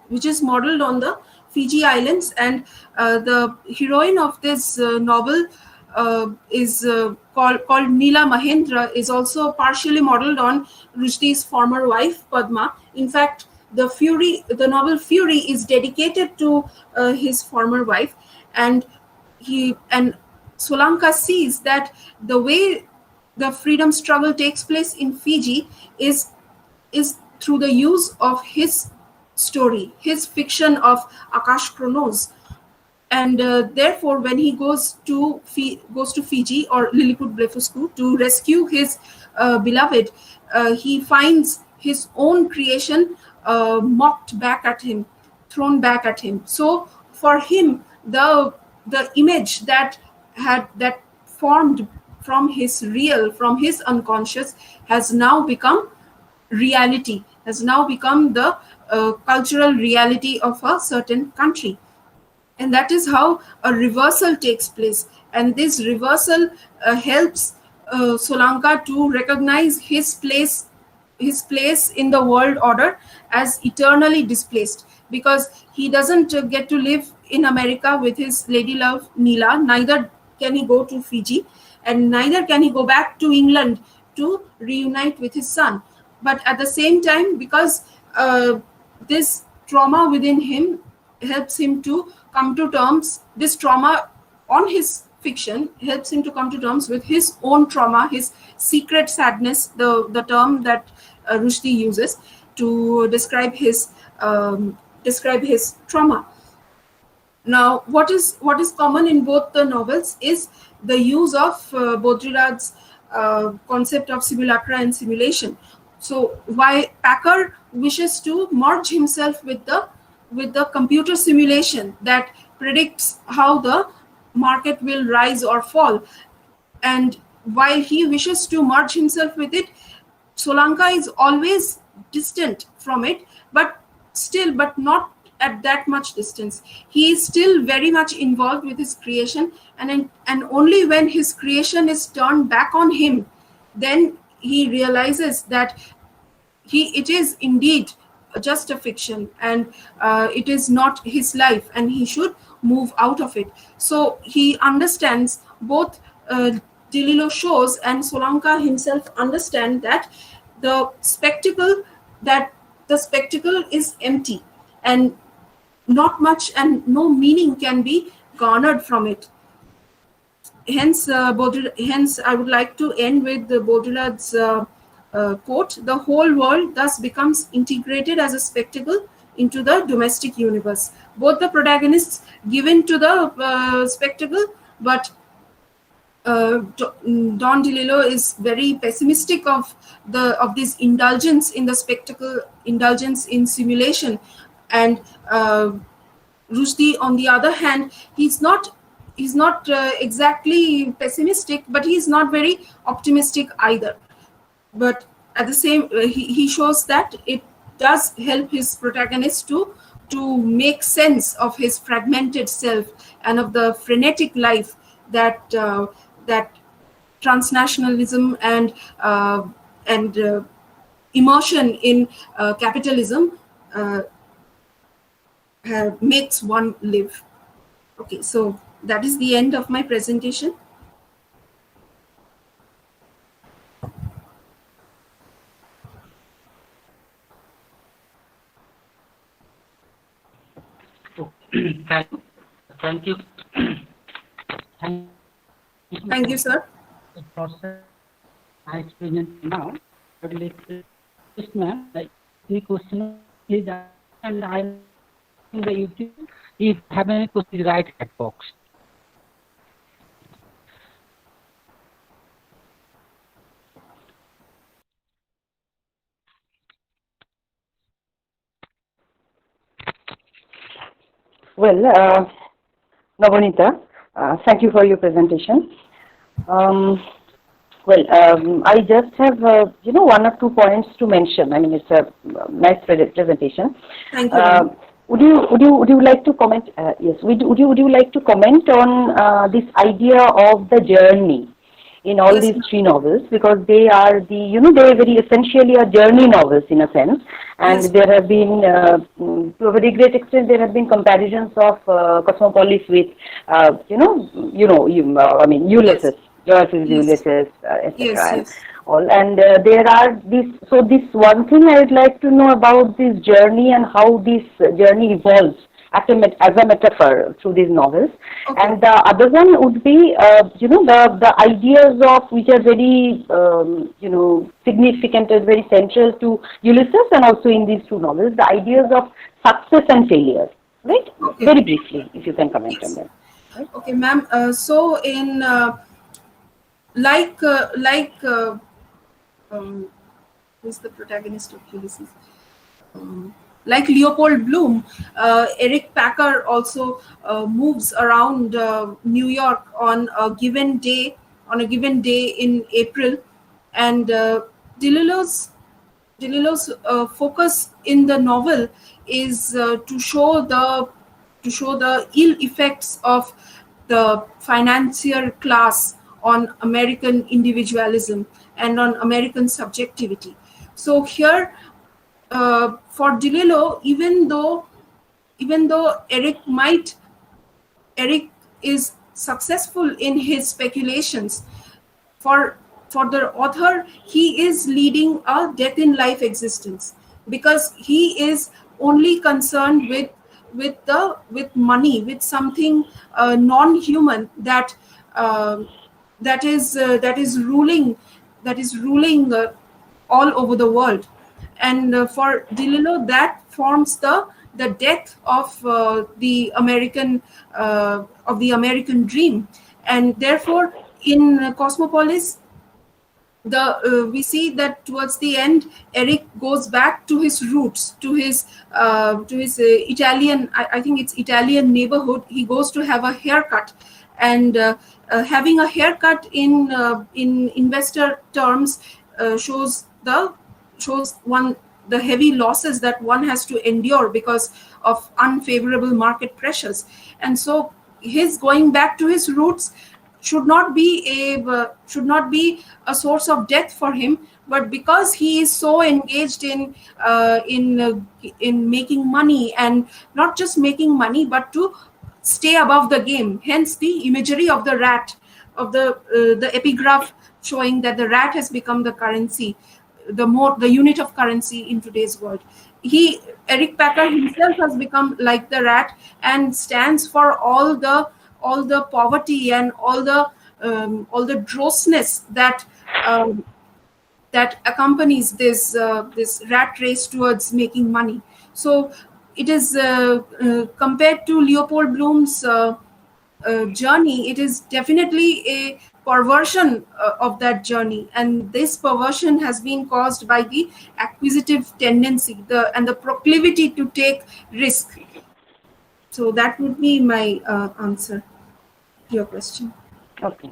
which is modeled on the Fiji Islands, and the heroine of this novel is called Neela Mahendra, is also partially modeled on Rushdie's former wife Padma. In fact, the novel Fury is dedicated to his former wife, and Solanka sees that the way the freedom struggle takes place in Fiji is through the use of his story, his fiction of Akash Chronos. And therefore, when he goes to Fiji or Lilliput Blefuscu to rescue his beloved, he finds his own creation mocked back at him, thrown back at him. So for him, the image that formed from his real, from his unconscious, has now become reality, has now become the cultural reality of a certain country. And that is how a reversal takes place. And this reversal helps Solanka to recognize his place in the world order as eternally displaced, because he doesn't get to live in America with his lady love Neela, neither can he go to Fiji, and neither can he go back to England to reunite with his son. But at the same time, because this trauma within him helps him to come to terms, this trauma on his fiction helps him to come to terms with his own trauma, his secret sadness, the term that Rushdie uses to describe his trauma. Now, what is common in both the novels is the use of Baudrillard's concept of simulacra and simulation. So, why Packard wishes to merge himself with the computer simulation that predicts how the market will rise or fall, and while he wishes to merge himself with it, Solanka is always distant from it, but not at that much distance. He is still very much involved with his creation, and only when his creation is turned back on him, then he realizes that it is indeed just a fiction, and it is not his life, and he should move out of it. So he understands, both DeLillo shows and Solanka himself understand, that the spectacle is empty, and not much and no meaning can be garnered from it. Hence, I would like to end with the Baudrillard's quote: "The whole world thus becomes integrated as a spectacle into the domestic universe." Both the protagonists give in to the spectacle, but Don DeLillo is very pessimistic of this indulgence in the spectacle, indulgence in simulation, and Rushdie, on the other hand, he's not exactly pessimistic, but he's not very optimistic either. But at the same, he shows that it does help his protagonist to make sense of his fragmented self and of the frenetic life that transnationalism and immersion in capitalism makes one live. Okay, so that is the end of my presentation. Thank you. Thank you, sir. The process I explained now. But let's ma'am, any question please ask, and I'm in the YouTube. If you have any questions, write chat box. Well, Navanita, thank you for your presentation. Well, I just have, one or two points to mention. I mean, it's a nice presentation. Thank you, ma'am. Would you like to comment? Yes. Would you like to comment on this idea of the journey in all Yes, these ma'am. three novels, because they are they are very essentially a journey novels in a sense, and Yes. there have been to a very great extent there have been comparisons of Cosmopolis with I mean Yes. Ulysses, Joyce's Yes. Ulysses, Yes. etc. and Yes. all. And there are this. So this one thing I would like to know about this journey and how this journey evolves as a metaphor through these novels. Okay. And the other one would be, the ideas of which are very, significant and very central to Ulysses and also in these two novels, the ideas of success and failure. Right? Okay. Very briefly, if you can comment on Yes. that. Right? Okay, ma'am. So in like who's the protagonist of Ulysses? Like Leopold Bloom, Ericbakker also moves around New York on a given day, in April, and DeLillo's focus in the novel is to show the ill effects of the financier class on American individualism and on American subjectivity. So here, for DeLillo, even though Eric is successful in his speculations, for the author, he is leading a death in life existence, because he is only concerned with money, with something non-human uh, that is ruling all over the world. And for DeLillo, that forms the death of the American dream. And therefore, in Cosmopolis, we see that towards the end, Eric goes back to his roots, to his Italian, I think it's Italian neighborhood. He goes to have a haircut, and having a haircut in investor terms shows one the heavy losses that one has to endure because of unfavorable market pressures. And so his going back to his roots should not be a source of death for him, but because he is so engaged in making money, and not just making money but to stay above the game. Hence the imagery of the rat, of the epigraph showing that the rat has become the currency, the unit of currency in today's world. Ericbakker himself has become like the rat and stands for all the poverty and all the grossness um, that accompanies this rat race towards making money. So it is compared to Leopold Bloom's journey, it is definitely a perversion of that journey, and this perversion has been caused by the acquisitive tendency, and the proclivity to take risk. So that would be my answer to your question. Okay.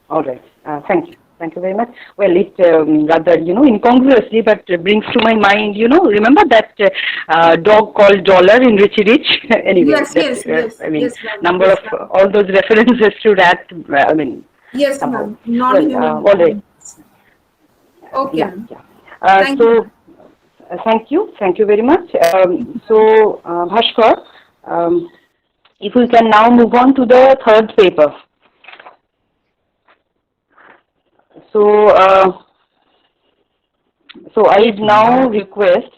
All right. Thank you. Thank you very much. Well, it rather, incongruously, but brings to my mind, remember that dog called Dollar in Richie Rich? Anyway, Yes, yes, yes, I mean, yes, ma'am. number Yes, of all those references to that, I mean, yes, somehow. ma'am. Well, Non-human. all right. Okay, Yeah, ma'am. yeah. Thank you. Thank you. Thank you very much. Bhaskar, if we can now move on to the third paper. So, I now request,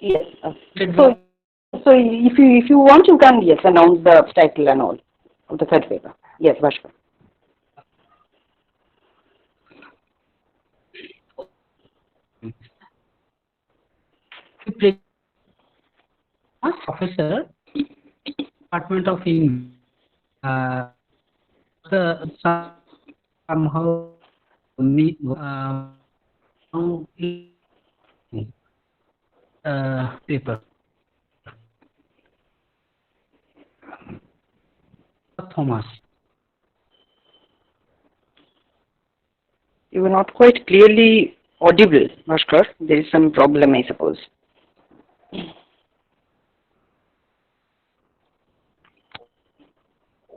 yes. So if you want, you can announce the title and all of the third paper. Yes, Bhaskar. Professor, Department of English. Somehow meet paper. Thomas. You were not quite clearly audible, Bhaskar. There is some problem, I suppose.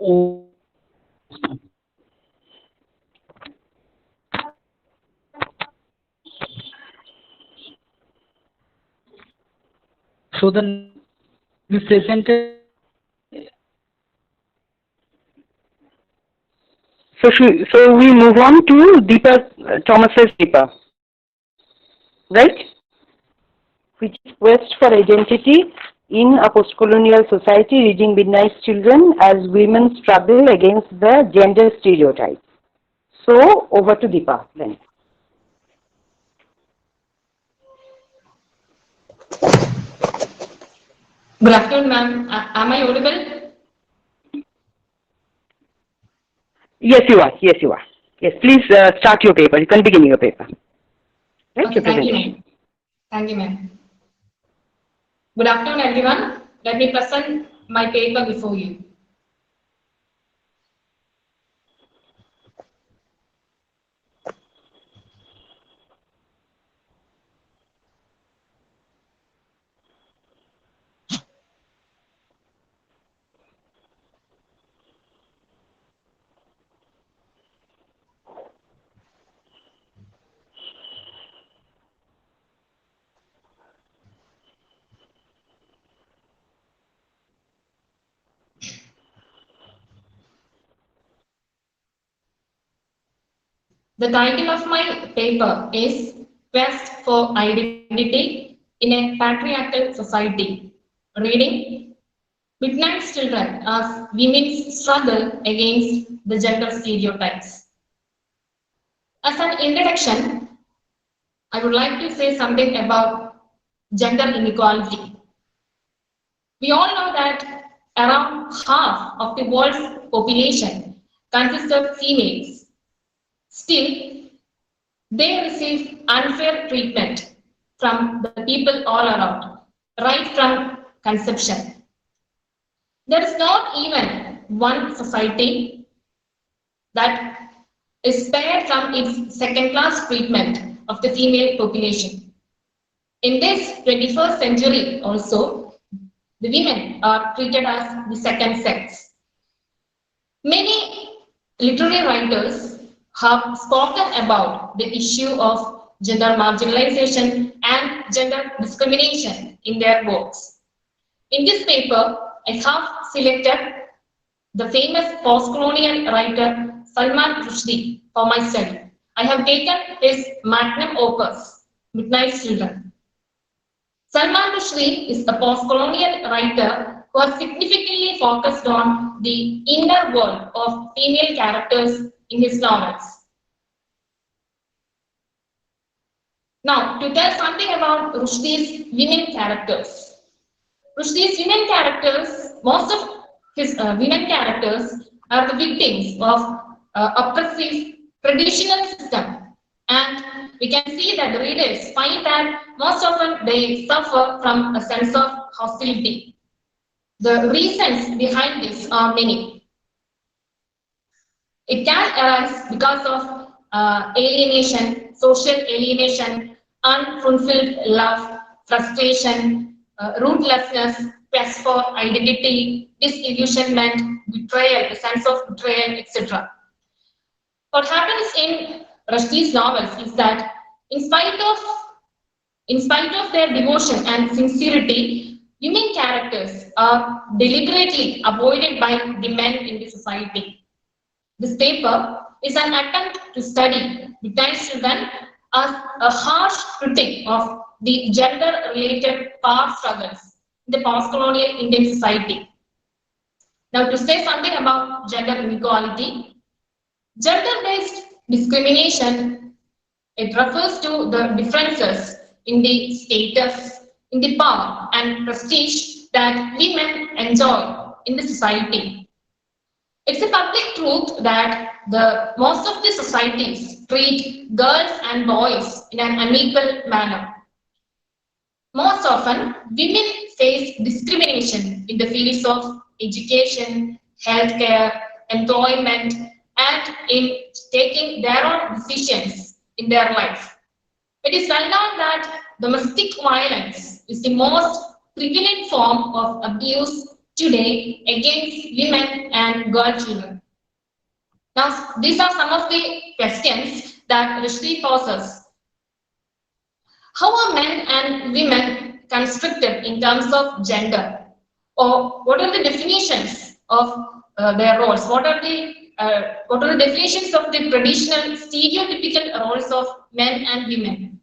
Oh, so then we presented. So we move on to Deepa, Thomas's paper, right? Which is Quest for Identity in a Post-Colonial Society, reading Midnight Children as Women Struggle Against the Gender Stereotype. So over to Deepa then. Good afternoon, ma'am. Am I audible? Yes, you are. Yes, you are. Yes, please start your paper. You can begin your paper. Right? Okay, thank you, ma'am. Thank you, ma'am. Good afternoon, everyone. Let me present my paper before you. The title of my paper is Quest for Identity in a Patriarchal Society. Reading Midnight Children as Women's Struggle Against the Gender Stereotypes. As an introduction, I would like to say something about gender inequality. We all know that around half of the world's population consists of females. Still, they receive unfair treatment from the people all around, right from conception. There is not even one society that is spared from its second-class treatment of the female population. In this 21st century also, the women are treated as the second sex. Many literary writers have spoken about the issue of gender marginalization and gender discrimination in their works. In this paper, I have selected the famous post-colonial writer Salman Rushdie for my study. I have taken his magnum opus, Midnight Children. Salman Rushdie is a post-colonial writer who has significantly focused on the inner world of female characters in his novels. Now, to tell something about Rushdie's women characters. Rushdie's women characters, most of his women characters are the victims of oppressive traditional system, and we can see that the readers find that most often they suffer from a sense of hostility. The reasons behind this are many. It can arise because of alienation, social alienation, unfulfilled love, frustration, rootlessness, quest for identity, disillusionment, betrayal, the sense of betrayal, etc. What happens in Rushdie's novels is that in spite of their devotion and sincerity, women characters are deliberately avoided by the men in the society. This paper is an attempt to study Midnight Children as a harsh critique of the gender-related power struggles in the post-colonial Indian society. Now, to say something about gender inequality, gender-based discrimination, it refers to the differences in the status, in the power and prestige that women enjoy in the society. It's a public truth that most of the societies treat girls and boys in an unequal manner. Most often, women face discrimination in the fields of education, healthcare, employment, and in taking their own decisions in their life. It is well known that domestic violence is the most prevalent form of abuse today against women and girl children. Now, these are some of the questions that Rushdie poses. How are men and women constructed in terms of gender? Or what are the definitions of their roles? What are the definitions of the traditional stereotypical roles of men and women?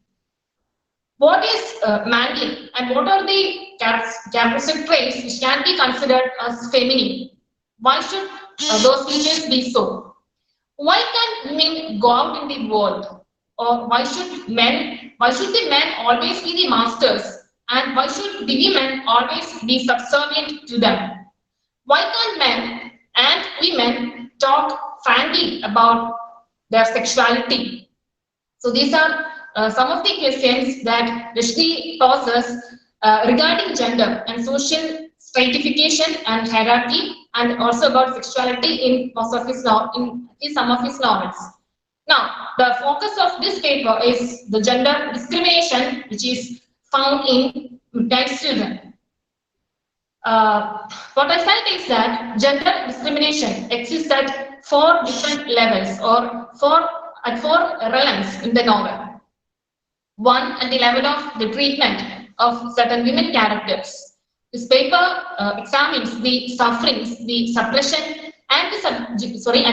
What is manly, and what are the characteristic traits which can be considered as feminine? Why should those features be so? Why can women go out in the world? Or why should the men always be the masters, and why should the women always be subservient to them? Why can't men and women talk frankly about their sexuality? So these are some of the questions that Rushdie poses regarding gender and social stratification and hierarchy, and also about sexuality in some of his novels. Now, the focus of this paper is the gender discrimination which is found in Midnight Children. What I felt is that gender discrimination exists at 4 different levels, or at 4 realms in the novel. One, at the level of the treatment of certain women characters. This paper examines the sufferings, the suppression, and the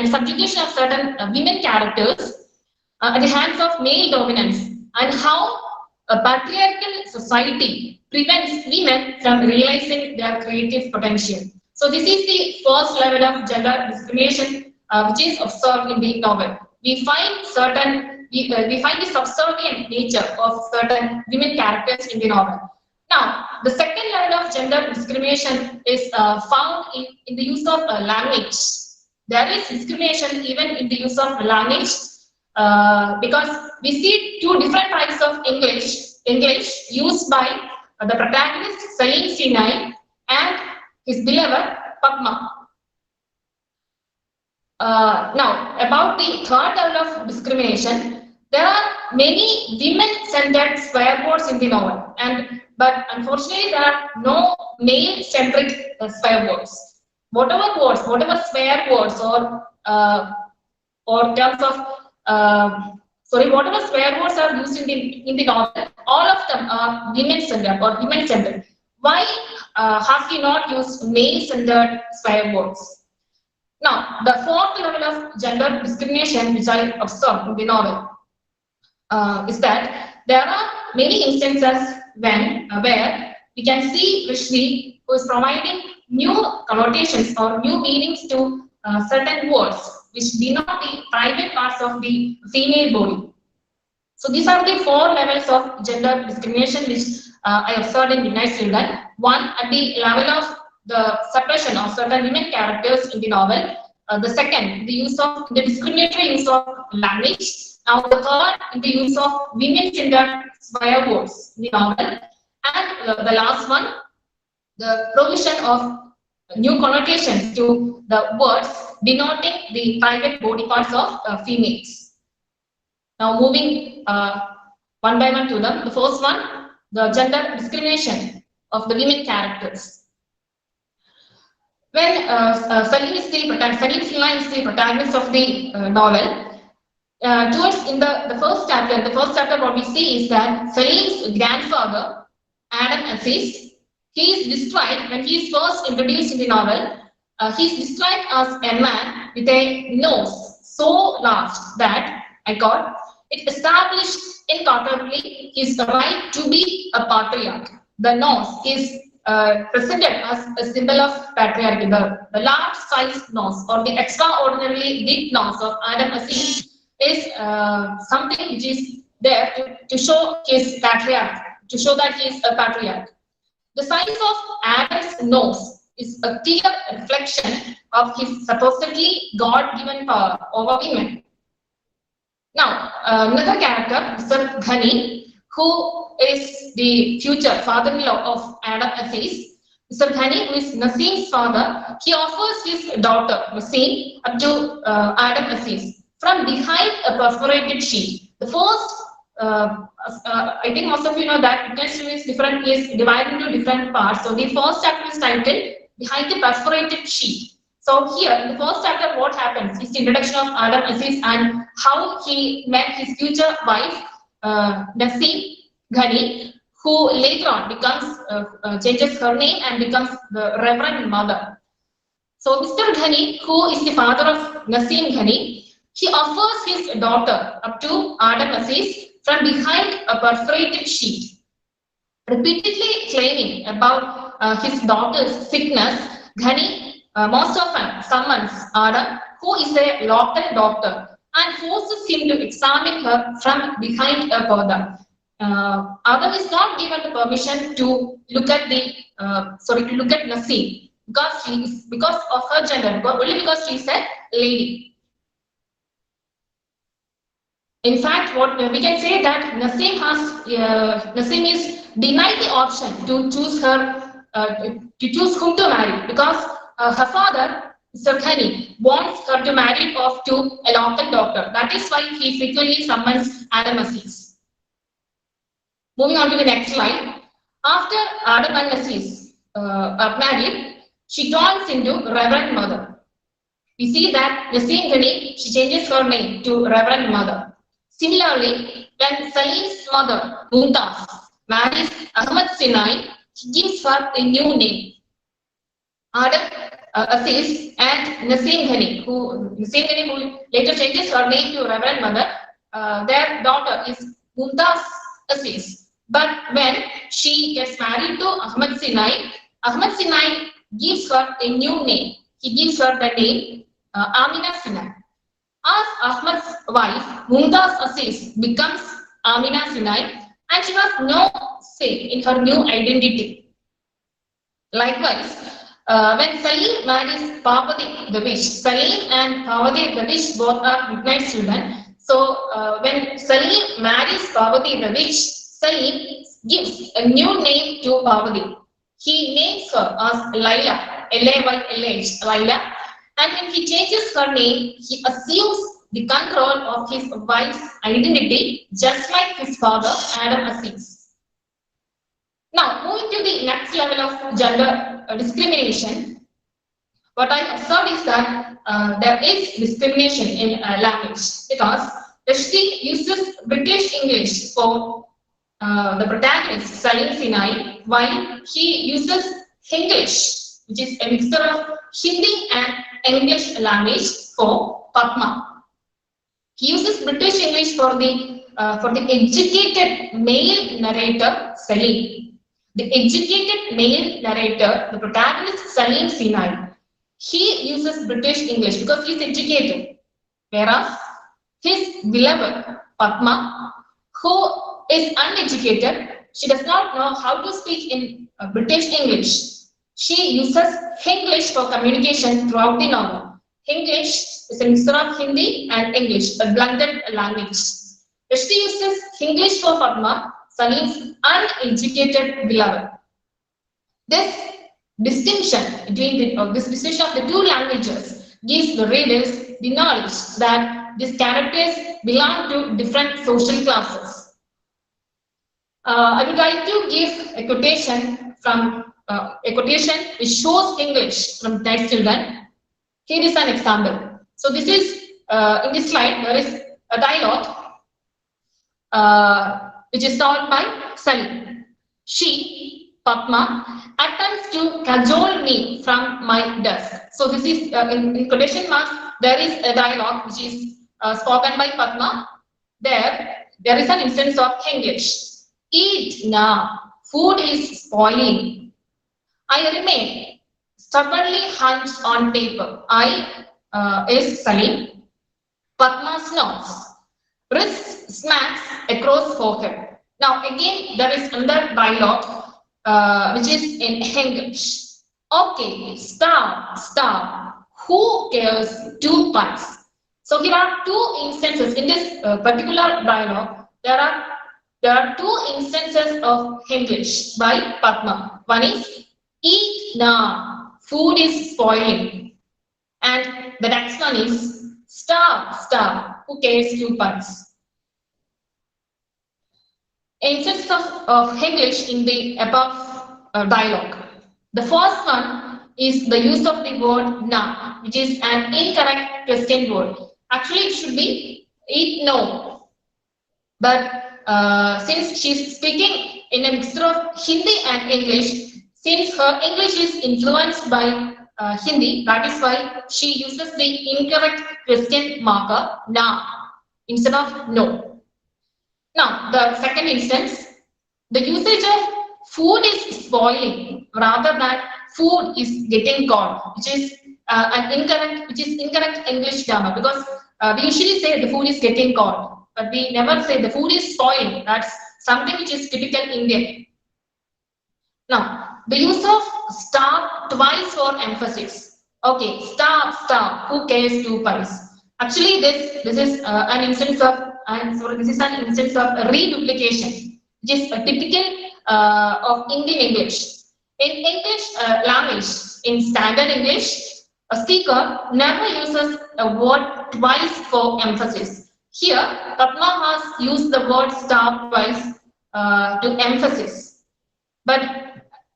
subjugation of certain women characters at the hands of male dominance, and how a patriarchal society prevents women from realizing their creative potential. So this is the first level of gender discrimination which is observed in the novel. We find the subservient nature of certain women characters in the novel. Now, the second level of gender discrimination is found in the use of language. There is discrimination even in the use of language because we see 2 different types of English used by the protagonist Salim Sinai and his beloved Padma. Now, about the third level of discrimination, there are many women-centered swear words in the novel, but unfortunately there are no male-centric swear words. Whatever swear words or terms of whatever swear words are used in the novel, all of them are women-centered or women-centered. Why has he not used male-centered swear words? Now, the fourth level of gender discrimination which I observed in the novel is that there are many instances where we can see Rushdie who is providing new connotations or new meanings to certain words which denote the private parts of the female body. So these are the 4 levels of gender discrimination which I observed in Midnight Children. One, at the level of the suppression of certain women characters in the novel. The second, the discriminatory use of language. Now the third, the use of women-centered swear words in the novel. And the last one, the provision of new connotations to the words denoting the private body parts of females. Now moving one by one to them. The first one, the gender discrimination of the women characters. When Salim Sinai is the protagonist of the novel, towards in the first chapter, what we see is that Salim's grandfather, Adam Aziz, he is described, when he is first introduced in the novel, he is described as a man with a nose so large that, I quote, it established incontestably his right to be a patriarch. The nose is presented as a symbol of patriarchy. The large size nose or the extraordinarily big nose of Adam Aziz is something which is there to show his patriarch, to show that he is a patriarch. The size of Adam's nose is a clear reflection of his supposedly God-given power over women. Now, another character, Mr. Ghani, who is the future father-in-law of Adam Aziz. Mr. Ghani, who is Naseem's father, he offers his daughter, Naseem, up to Adam Aziz from behind a perforated sheet. The first, I think most of you know that witness is different, is divided into different parts. So the first chapter is titled Behind the Perforated Sheet. So here in the first chapter, what happens is the introduction of Adam Aziz and how he met his future wife Naseem Ghani, who later on becomes changes her name and becomes the Reverend Mother. So Mr. Ghani, who is the father of Naseem Ghani, he offers his daughter up to Adam Aziz from behind a perforated sheet, repeatedly claiming about his daughter's sickness. Ghani most often summons Adam, who is a local doctor, and forces him to examine her from behind a purdah. Adam is not given the permission to look at Naseem because of her gender, but only because she is a lady. In fact, what we can say that Naseem is denied the option to choose whom to marry, because her father, Mr. Ghani, wants her to marry off to a local doctor. That is why he frequently summons Adam Aziz. Moving on to the next slide. After Adam and Aziz are married, she turns into Reverend Mother. We see that Naseem Ghani, she changes her name to Reverend Mother. Similarly, when Salim's mother, Mumtaz, marries Ahmad Sinai, he gives her a new name. Adam Aziz and Naseem Ghani, who later changes her name to Reverend Mother, their daughter is Mumtaz Aziz. But when she gets married to Ahmad Sinai gives her a new name. He gives her the name Amina Sinai. As Ahmad's wife, Mumtaz Aziz becomes Amina Sinai, and she has no say in her new identity. Likewise, when Salim marries Parvati the witch, Salim and Parvati the witch both are midnight children. So when Salim marries Parvati the witch, Salim gives a new name to Parvati. He names her as Laila, L-A-Y-L-A-H, Laila. And when he changes her name, he assumes the control of his wife's identity, just like his father, Adam Aziz. Now, moving to the next level of gender discrimination, what I observed is that there is discrimination in language, because Rushdie uses British English for the protagonist, Salim Sinai, while he uses English, which is a mixture of Hindi and English language, for Padma. He uses British English for the educated male narrator Salim. The educated male narrator, the protagonist Salim Sinai, he uses British English because he is educated, whereas his beloved Padma, who is uneducated, she does not know how to speak in British English. She uses English for communication throughout the novel. English is a mixture of Hindi and English, a blended language. Rushdie uses English for Padma, Salim's uneducated beloved. This distinction between of the two languages gives the readers the knowledge that these characters belong to different social classes. I would like to give a quotation from which shows English from Night Children. Here is an example. So this is in this slide there is a dialogue which is told by Salim. She, Padma, attempts to cajole me from my desk. So this is in quotation marks. There is a dialogue which is spoken by Padma. There is an instance of English. Eat now. Food is spoiling. I remain stubbornly hunched on paper. I is Salim. Padma snorts. Wrist smacks across forehead. Now again there is another dialogue which is in English. Okay, stop. Who cares? 2 pints. So here are 2 instances in this particular dialogue. There are 2 instances of English by Padma. One is eat now, food is spoiling. And the next one is stop, who cares? 2 pints. instances of English in the above dialogue. The first one is the use of the word na, which is an incorrect question word. Actually, it should be eat no. But since she's speaking in a mixture of Hindi and English, since her English is influenced by Hindi, that is why she uses the incorrect question marker na instead of no. Now, the second instance, the usage of food is spoiling rather than food is getting cold, which is incorrect English grammar, because we usually say the food is getting cold, but we never say the food is spoiling. That's something which is typical Indian. Now, the use of stop twice for emphasis. Okay, stop. Who cares 2 pies? Actually, this is an instance of reduplication, which is a typical of Indian English. In English language, in standard English, a speaker never uses a word twice for emphasis. Here, Padma has used the word stop twice to emphasis. But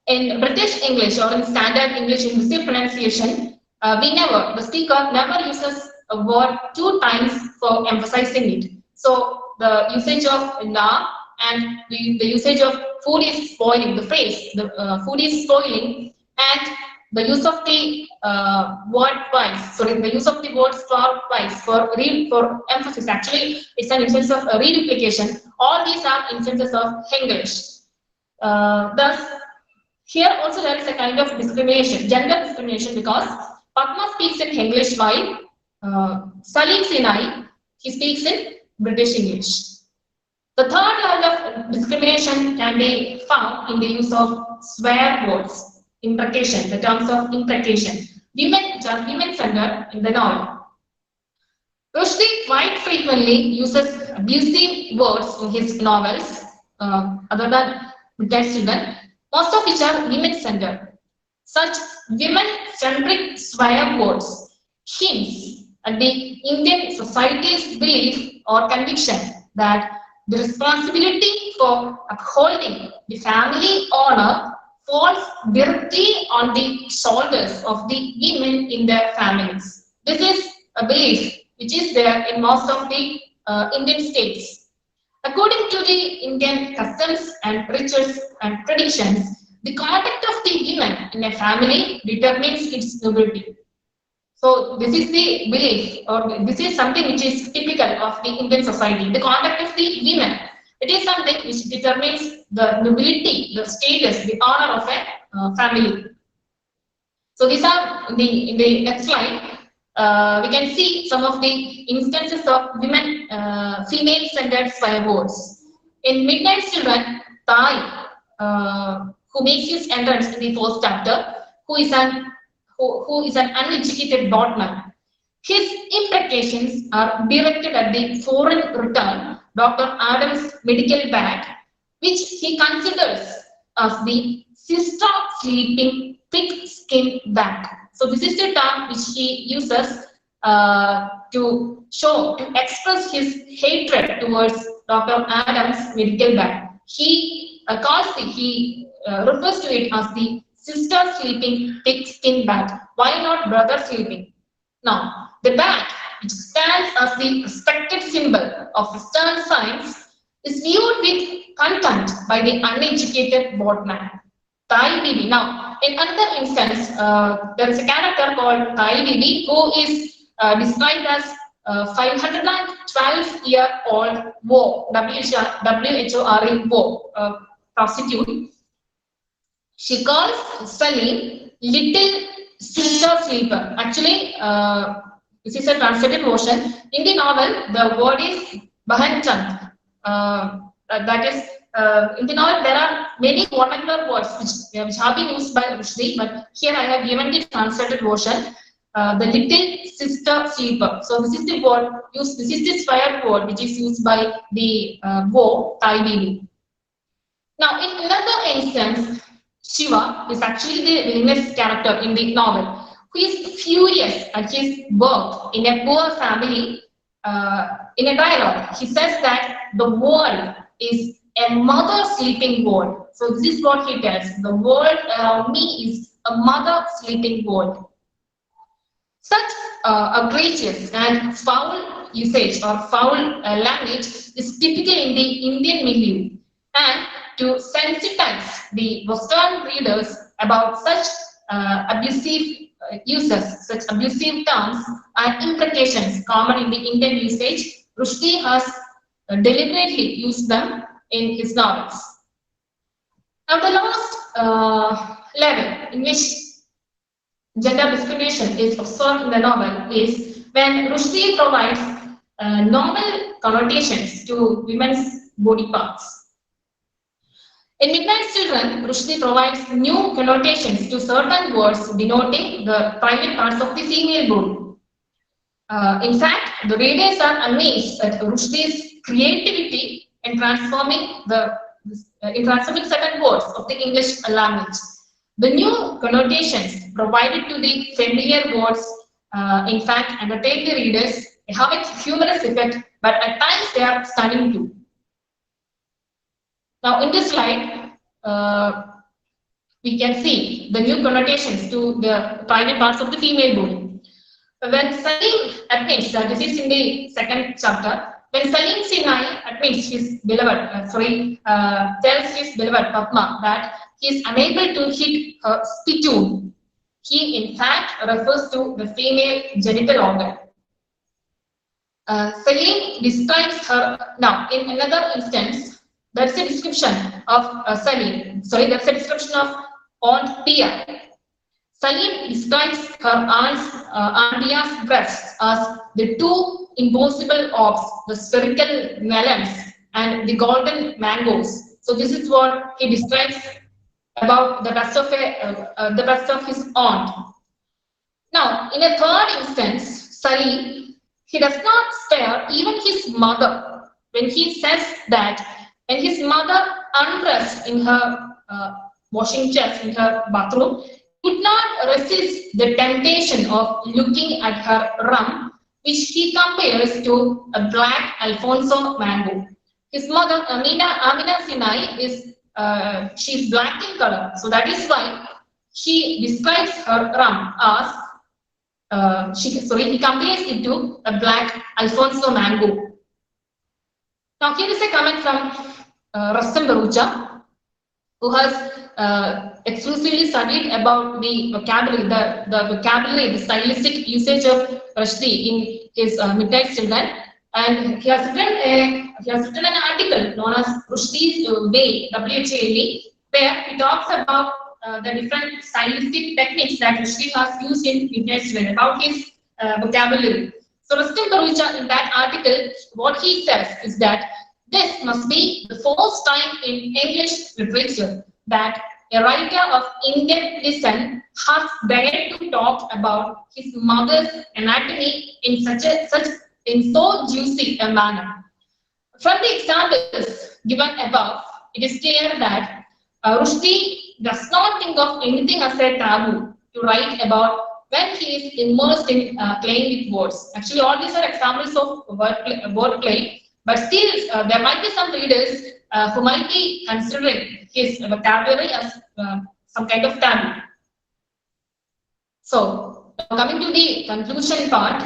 in British English or in standard English inclusive pronunciation, the speaker never uses a word 2 times for emphasizing it. So the usage of na and the usage of food is spoiling, the phrase, the food is spoiling, and the use of the the use of the word stop twice for emphasis. Actually, it's an instance of reduplication. All these are instances of English. Thus, here also there is a kind of discrimination, gender discrimination, because Padma speaks in English while Salim Sinai, he speaks in British English. The third level of discrimination can be found in the use of swear words, imprecation, the terms of imprecation. Women-centered in the novel. Rushdie quite frequently uses abusive words in his novels, other than Midnight Children, most of which are women-centered. Such women-centric swear words hints at the Indian society's belief or conviction that the responsibility for upholding the family honor falls directly on the shoulders of the women in their families. This is a belief which is there in most of the Indian states. According to the Indian customs and rituals and traditions, the conduct of the women in a family determines its nobility. So this is the belief, or this is something which is typical of the Indian society. The conduct of the women, it is something which determines the nobility, the status, the honor of a family. So these are in the next slide. We can see some of the instances of women, female-centered swear words. In Midnight Children, Tai, who makes his entrance in the first chapter, who is an uneducated boatman. His imprecations are directed at the foreign return, Dr. Adams' medical bag, which he considers as the sister sleeping thick-skinned bag. So this is the term which he uses to express his hatred towards Dr. Adams' medical bag. He refers to it as the sister sleeping thick-skinned bag. Why not brother sleeping? Now, the bag, which stands as the respected symbol of Western science, is viewed with contempt by the uneducated boatman. Tai Bibi. Now, in another instance, there is a character called Tai Bibi who is described as 512-year-old Wo, W-H-O-R-E, Wo, prostitute. She calls Salim little sister sleeper. Actually, this is a translated version. In the novel, the word is Bahan Chand. That is, in the novel, there are many vernacular words which have been used by Rushdie, but here I have given the translated version. The little sister sleeper. So this is the word used. This is the swear word which is used by the Wo, Tai Bibi. Now, in another instance, Shiva is actually the villainous character in the novel, who is furious at his birth in a poor family. In a dialogue, he says that the world is a mother sleeping world. So this is what he tells. The world around me is a mother sleeping world. Such egregious and foul usage or foul language is typical in the Indian milieu, and to sensitize the Western readers about such abusive uses, such abusive terms and implications common in the Indian usage, Rushdie has deliberately used them in his novels. Now, the last level in which gender discrimination is observed in the novel is when Rushdie provides novel connotations to women's body parts. In Midnight Children, Rushdie provides new connotations to certain words denoting the private parts of the female body. In fact, the readers are amazed at Rushdie's creativity in transforming certain words of the English language. The new connotations provided to the familiar words, in fact, entertain the readers. They have a humorous effect, but at times they are stunning too. Now, in this slide, we can see the new connotations to the private parts of the female body. When Salim admits, this is in the second chapter, when Salim Sinai admits his beloved, tells his beloved Padma that he is unable to hit her spittoon, he in fact refers to the female genital organ. Salim describes her, now in another instance, there's a description of there's a description of Aunt Pia. Salim describes her Aunt Pia's breasts as the two impossible orbs, the spherical melons and the golden mangoes. So this is what he describes about the breast of his aunt. Now, in a third instance, Salim, he does not spare even his mother when he says that when his mother undressed in her washing chest in her bathroom, he could not resist the temptation of looking at her rump, which he compares to a black Alfonso mango. His mother, Amina Sinai, is she's black in color, so that is why he describes her rump as he compares it to a black Alfonso mango. Now here is a comment from Rustam Barucha, who has exclusively studied about the vocabulary, the stylistic usage of Rushdie in his Midnight Children, and he has written an article known as Rushdie's Way, WHALE, where he talks about the different stylistic techniques that Rushdie has used in Midnight Children, about his vocabulary. So Rustam Barucha, in that article, what he says is that this must be the first time in English literature that a writer of Indian descent has dared to talk about his mother's anatomy in so juicy a manner. From the examples given above, it is clear that Rushdie does not think of anything as a taboo to write about when he is immersed in playing with words. Actually, all these are examples of wordplay, but still there might be some readers who might be considering his vocabulary as some kind of taboo. So, coming to the conclusion part,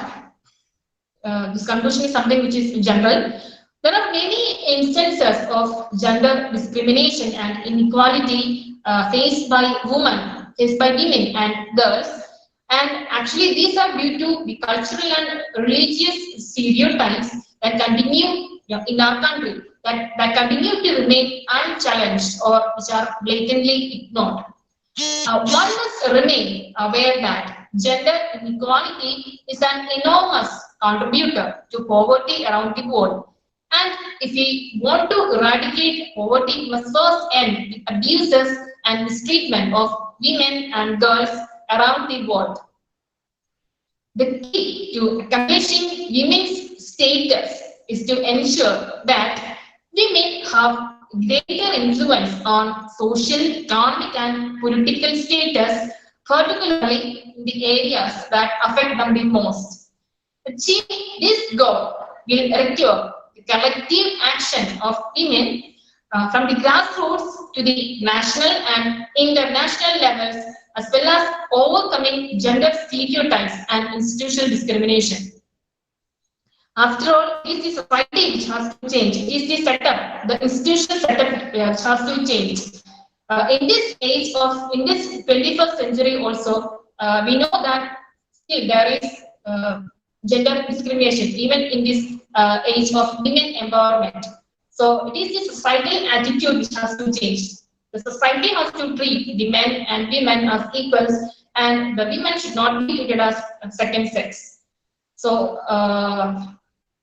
this conclusion is something which is general. There are many instances of gender discrimination and inequality faced by women and girls, and actually these are due to the cultural and religious stereotypes that continue in our country, that continue to remain unchallenged or which are blatantly ignored. One must remain aware that gender inequality is an enormous contributor to poverty around the world. And if we want to eradicate poverty, we must first end the abuses and mistreatment of women and girls around the world. The key to accomplishing women's status is to ensure that women have greater influence on social, economic, and political status, particularly in the areas that affect them the most. Achieving this goal will require the collective action of women from the grassroots to the national and international levels, as well as overcoming gender stereotypes and institutional discrimination. After all, it is the society which has to change. It is the setup, the institutional setup which has to change. In this age of, in this 21st century also, we know that still there is gender discrimination, even in this age of women empowerment. So it is the societal attitude which has to change. The society has to treat the men and women as equals, and the women should not be treated as second sex. So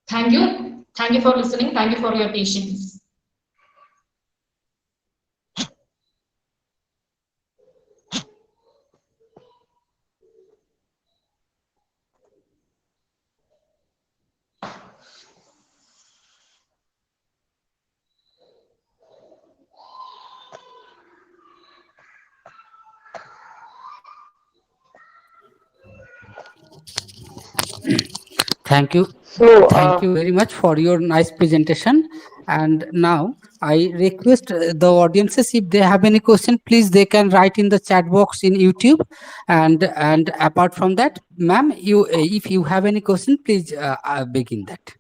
thank you for listening, thank you for your patience. Thank you. So, Thank you very much for your nice presentation. And now I request the audiences, if they have any question, please they can write in the chat box in YouTube. And apart from that, ma'am, you if you have any question, please begin that.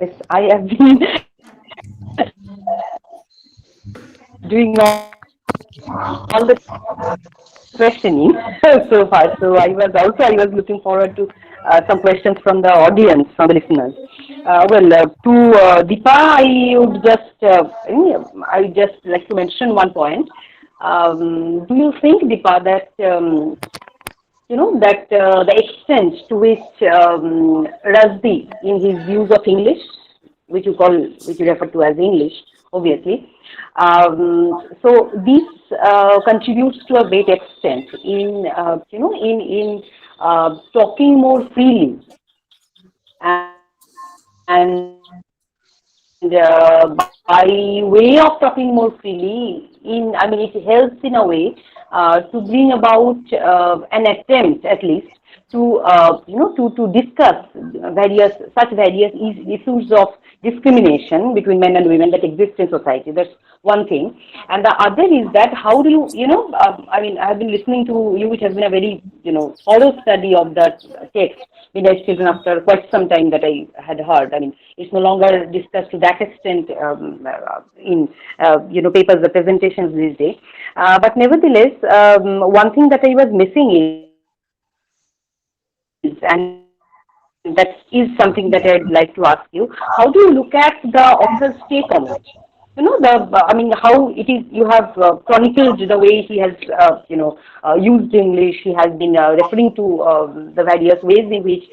yes, I have been doing all the questioning so far. So I was looking forward to some questions from the audience, from the listeners. To Deepa, I would just like to mention one point. Do you think, Deepa, that the extent to which Rushdie, in his use of English, which you refer to as English, obviously, so this contributes to a great extent in talking more freely and by way of talking more freely, it helps in a way to bring about an attempt, at least, to discuss various issues of discrimination between men and women that exist in society. That's one thing. And the other is that how do you, I've been listening to you, which has been a very, thorough study of the text, Village Children, after quite some time that I had heard. It's no longer discussed to that extent in, papers, the presentations these days. But nevertheless, one thing that I was missing is, and that is something that I'd like to ask you, how do you look at the author's take on it? How it is, you have chronicled the way he has, used English. He has been referring to the various ways in which,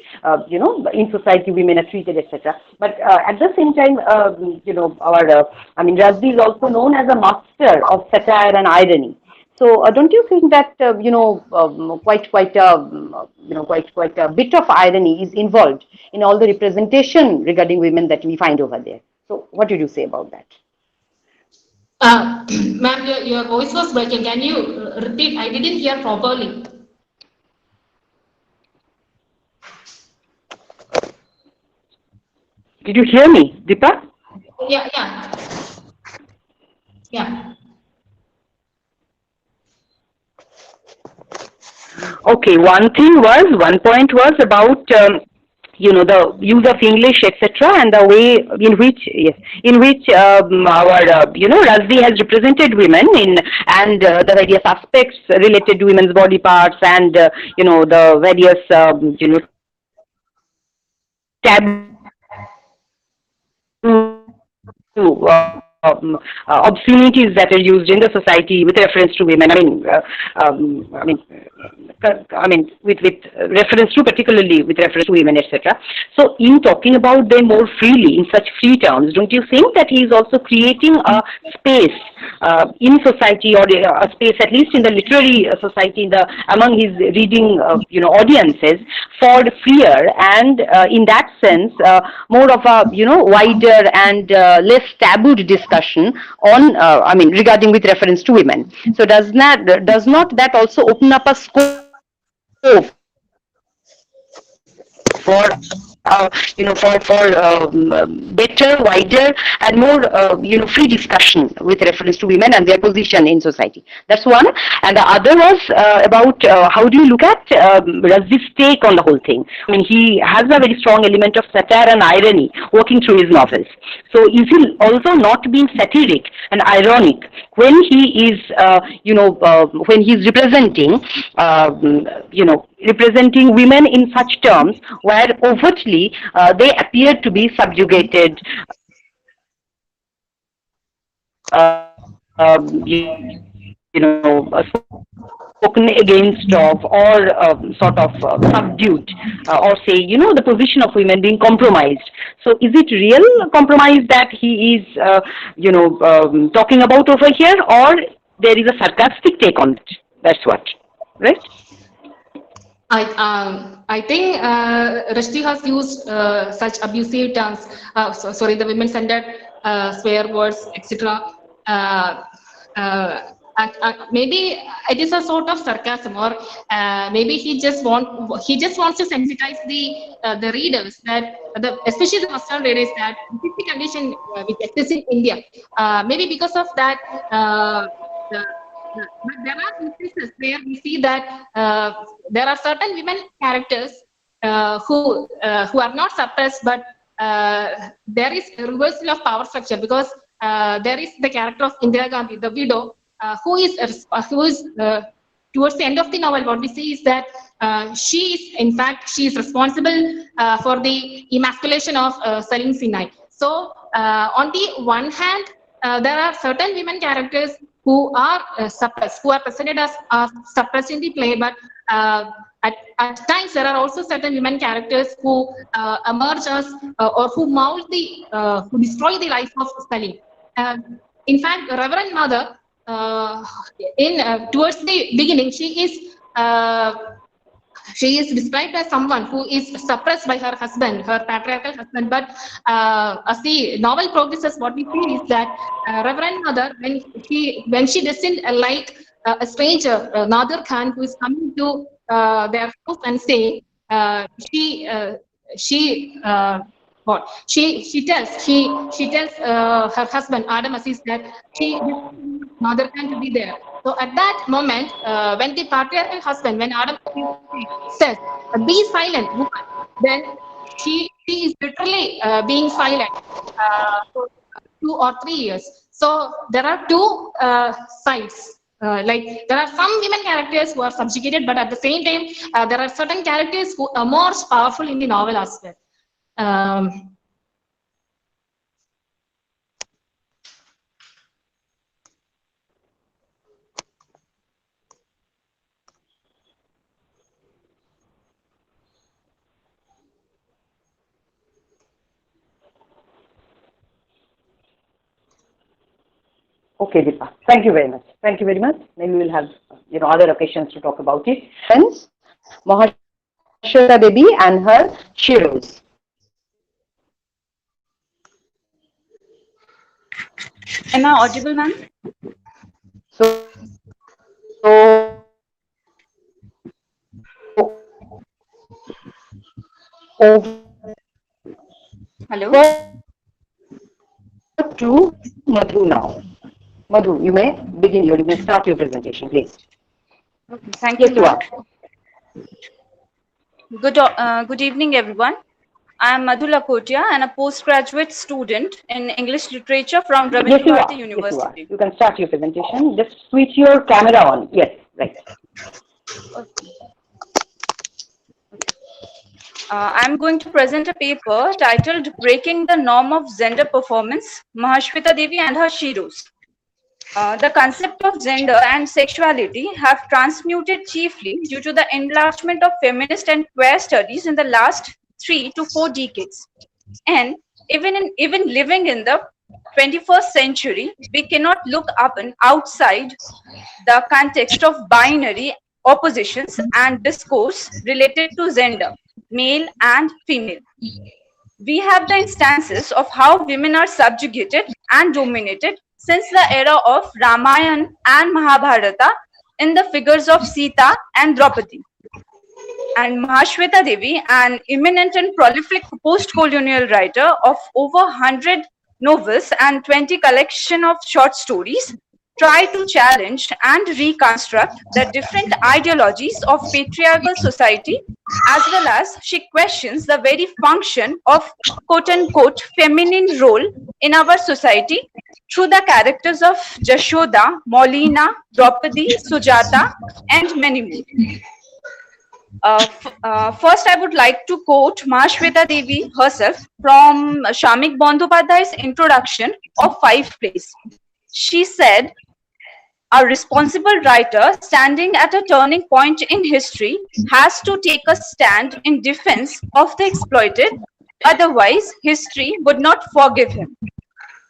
in society women are treated, etc. But at the same time, Rushdie is also known as a master of satire and irony. So don't you think that quite a bit of irony is involved in all the representation regarding women that we find over there? So what did you say about that? Ma'am, your voice was breaking. Can you repeat? I didn't hear properly. Did you hear me, Deepa? Yeah. Okay, one point was about the use of English, etc., and the way in which Rushdie has represented women and the various aspects related to women's body parts and the various taboo obscenities that are used in the society with reference to women. With reference to, particularly with reference to women, etc. So, in talking about them more freely, in such free terms, don't you think that he is also creating a space in society, or a space at least in the literary society, among his reading audiences, for freer and in that sense more of a wider and less tabooed discussion on regarding with reference to women. So does not that also open up a scope for better, wider, and more free discussion with reference to women and their position in society? That's one. And the other was about how do you look at Rushdie's take on the whole thing? I mean, he has a very strong element of satire and irony working through his novels. So is he also not being satiric and ironic when he is when he's representing representing women in such terms where overtly they appear to be subjugated, spoken against of, or sort of subdued, or say, the position of women being compromised. So is it real compromise that he is, talking about over here, or there is a sarcastic take on it? That's what, right? I think Rushdie has used such abusive terms. The women-centered swear words, etc. Maybe it is a sort of sarcasm, or maybe he just wants to sensitize the readers, that especially the Western readers, that this is the condition which exists in India. Maybe because of that. But there are instances where we see that there are certain women characters who are not suppressed, but there is a reversal of power structure, because there is the character of Indira Gandhi, the widow, who is towards the end of the novel. What we see is that she is responsible for the emasculation of Salim Sinai. So on the one hand, there are certain women characters who are suppressed, who are presented as suppressed in the play, but at times there are also certain women characters who emerge as or who who destroy the life of Salim. In fact, Reverend Mother, towards the beginning, she is described as someone who is suppressed by her husband, her patriarchal husband. But as the novel progresses, what we see is that Reverend Mother, when she doesn't like a stranger, Nadir Khan, who is coming to their house and say, she tells her husband Adam Aziz that she Nadir Khan to be there. So at that moment, when the patriarchal husband, when Adam says, "Be silent, woman," then she is literally being silent for 2 or 3 years. So there are two sides. Like there are some women characters who are subjugated, but at the same time, there are certain characters who are more powerful in the novel as well. Okay, Deepa. Thank you very much. Thank you very much. Maybe we'll have other occasions to talk about it. Friends, Mahashweta Devi and her heroes. Am I audible, ma'am? So Hello. To Madhu now. Madhu, you may begin. You may start your presentation, please. Okay, thank Yes, you. you are. Good evening, everyone. I am Madhu Lakotia and a postgraduate student in English literature from Rabindra Bharati University. You can start your presentation. Just switch your camera on. Yes, right. Okay. I'm going to present a paper titled "Breaking the Norm of Gender Performance, Mahashweta Devi and Her Heroes." The concept of gender and sexuality have transmuted chiefly due to the enlargement of feminist and queer studies in the last 3 to 4 decades. And even living in the 21st century, we cannot look up and outside the context of binary oppositions and discourse related to gender, male and female. We have the instances of how women are subjugated and dominated since the era of Ramayana and Mahabharata in the figures of Sita and Draupadi. And Mahashweta Devi, an eminent and prolific post-colonial writer of over 100 novels and 20 collection of short stories, try to challenge and reconstruct the different ideologies of patriarchal society, as well as she questions the very function of quote-unquote feminine role in our society through the characters of Jashoda, Maulina, Draupadi, Sujata, and many more. First, I would like to quote Mahashweta Devi herself from Shamik Bandhopadhyay's introduction of Five Plays. She said, "A responsible writer standing at a turning point in history has to take a stand in defense of the exploited, otherwise history would not forgive him."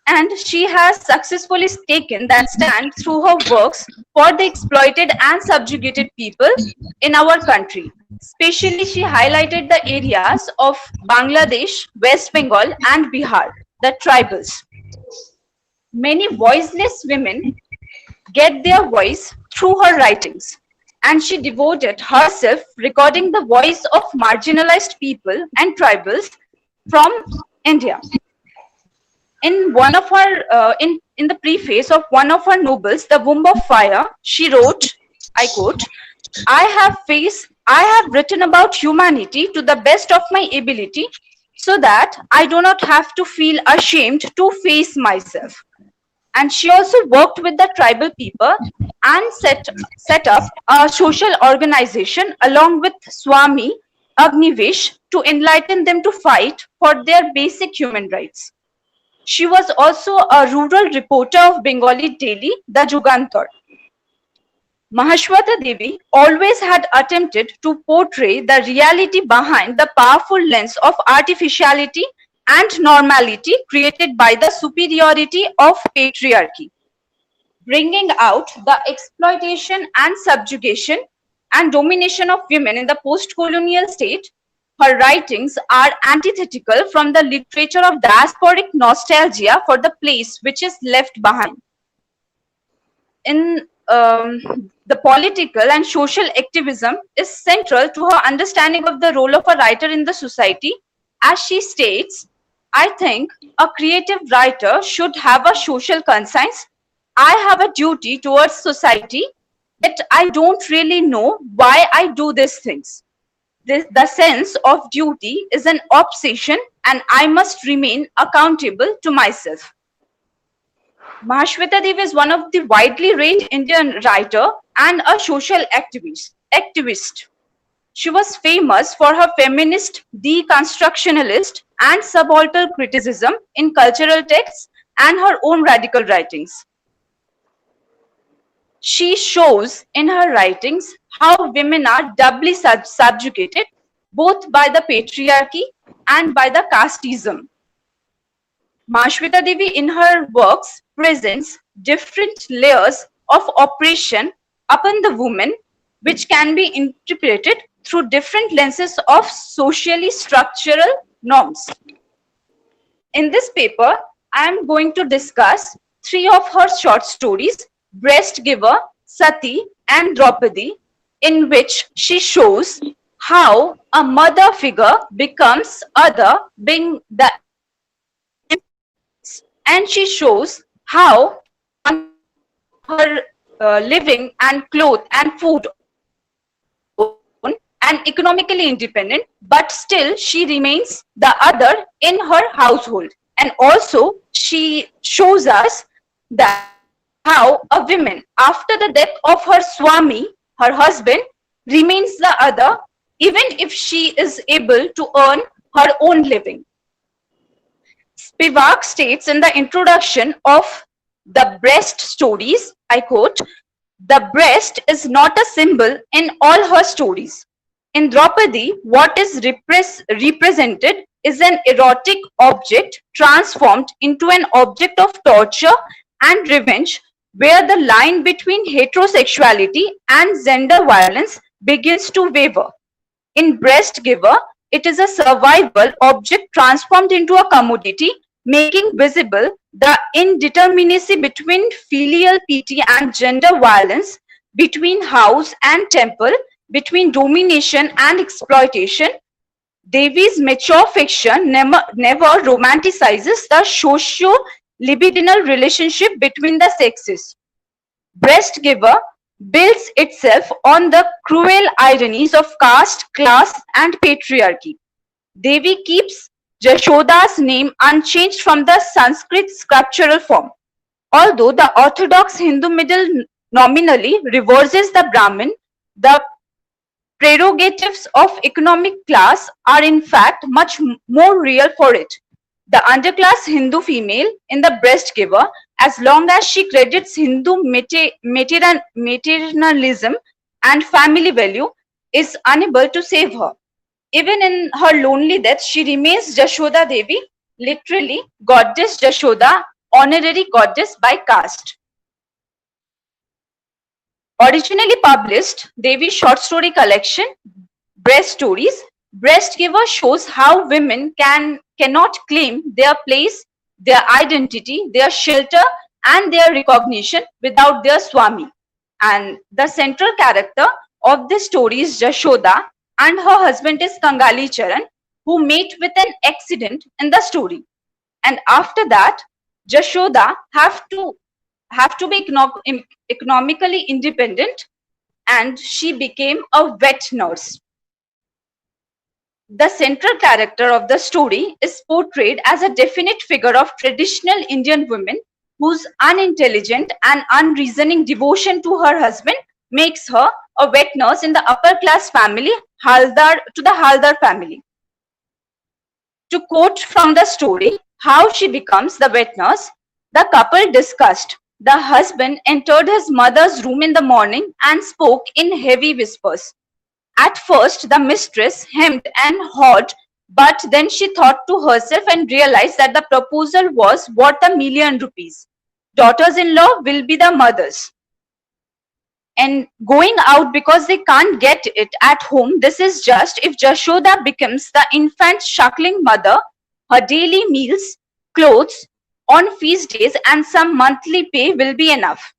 And she has successfully taken that stand through her works for the exploited and subjugated people in our country. Especially, she highlighted the areas of Bangladesh, West Bengal, and Bihar, the tribals. Many voiceless women get their voice through her writings, and she devoted herself recording the voice of marginalized people and tribals from India. In one of her, in the preface of one of her novels, The Womb of Fire, she wrote, I quote, I have written about humanity to the best of my ability so that I do not have to feel ashamed to face myself." And she also worked with the tribal people and set up a social organization along with Swami Agnivesh to enlighten them to fight for their basic human rights. She was also a rural reporter of Bengali daily, The Jugantar. Mahashweta Devi always had attempted to portray the reality behind the powerful lens of artificiality and normality created by the superiority of patriarchy, bringing out the exploitation and subjugation and domination of women in the post-colonial state. Her writings are antithetical from the literature of diasporic nostalgia for the place which is left behind. In the political and social activism is central to her understanding of the role of a writer in the society. As she states, "I think a creative writer should have a social conscience. I have a duty towards society, yet I don't really know why I do these things. The sense of duty is an obsession and I must remain accountable to myself." Mahashweta Devi is one of the widely read Indian writer and a social activist. She was famous for her feminist, deconstructionalist, and subaltern criticism in cultural texts and her own radical writings. She shows in her writings how women are doubly subjugated both by the patriarchy and by the casteism. Mahashweta Devi in her works presents different layers of oppression upon the woman, which can be interpreted through different lenses of socially structural norms. In this paper, I am going to discuss 3 of her short stories, Breast Giver, Sati, and Draupadi, in which she shows how a mother figure becomes other, being the, and she shows how her living and clothes and food and economically independent, but still she remains the other in her household. And also she shows us that how a woman, after the death of her Swami, her husband, remains the other even if she is able to earn her own living. Spivak states in the introduction of the breast stories, I quote, "The breast is not a symbol in all her stories. In Draupadi, what is represented is an erotic object transformed into an object of torture and revenge, where the line between heterosexuality and gender violence begins to waver. In Breast Giver, it is a survival object transformed into a commodity, making visible the indeterminacy between filial piety and gender violence, between house and temple, between domination and exploitation. Devi's mature fiction never romanticizes the socio-libidinal relationship between the sexes. Breast Giver builds itself on the cruel ironies of caste, class, and patriarchy. Devi keeps Jashoda's name unchanged from the Sanskrit scriptural form. Although the orthodox Hindu middle nominally reverses the Brahmin, the prerogatives of economic class are in fact much more real for it. The underclass Hindu female in the Breast Giver, as long as she credits Hindu materialism and family value, is unable to save her. Even in her lonely death, she remains Jashoda Devi, literally Goddess Jashoda, honorary goddess by caste. Originally published Devi's short story collection, Breast Stories, Breast Giver shows how women cannot claim their place, their identity, their shelter, and their recognition without their Swami. And the central character of this story is Jashoda, and her husband is Kangali Charan, who meet with an accident in the story. And after that, Jashoda have to be economically independent, and she became a vet nurse. The central character of the story is portrayed as a definite figure of traditional Indian women whose unintelligent and unreasoning devotion to her husband makes her a wet nurse in the upper class family, the Haldar family. To quote from the story, how she becomes the wet nurse, the couple discussed. The husband entered his mother's room in the morning and spoke in heavy whispers. At first, the mistress hemmed and hawed, but then she thought to herself and realized that the proposal was worth ₹1,000,000. Daughters-in-law will be the mothers. And going out because they can't get it at home, this is just if Jashoda becomes the infant suckling mother, her daily meals, clothes, on feast days and some monthly pay will be enough.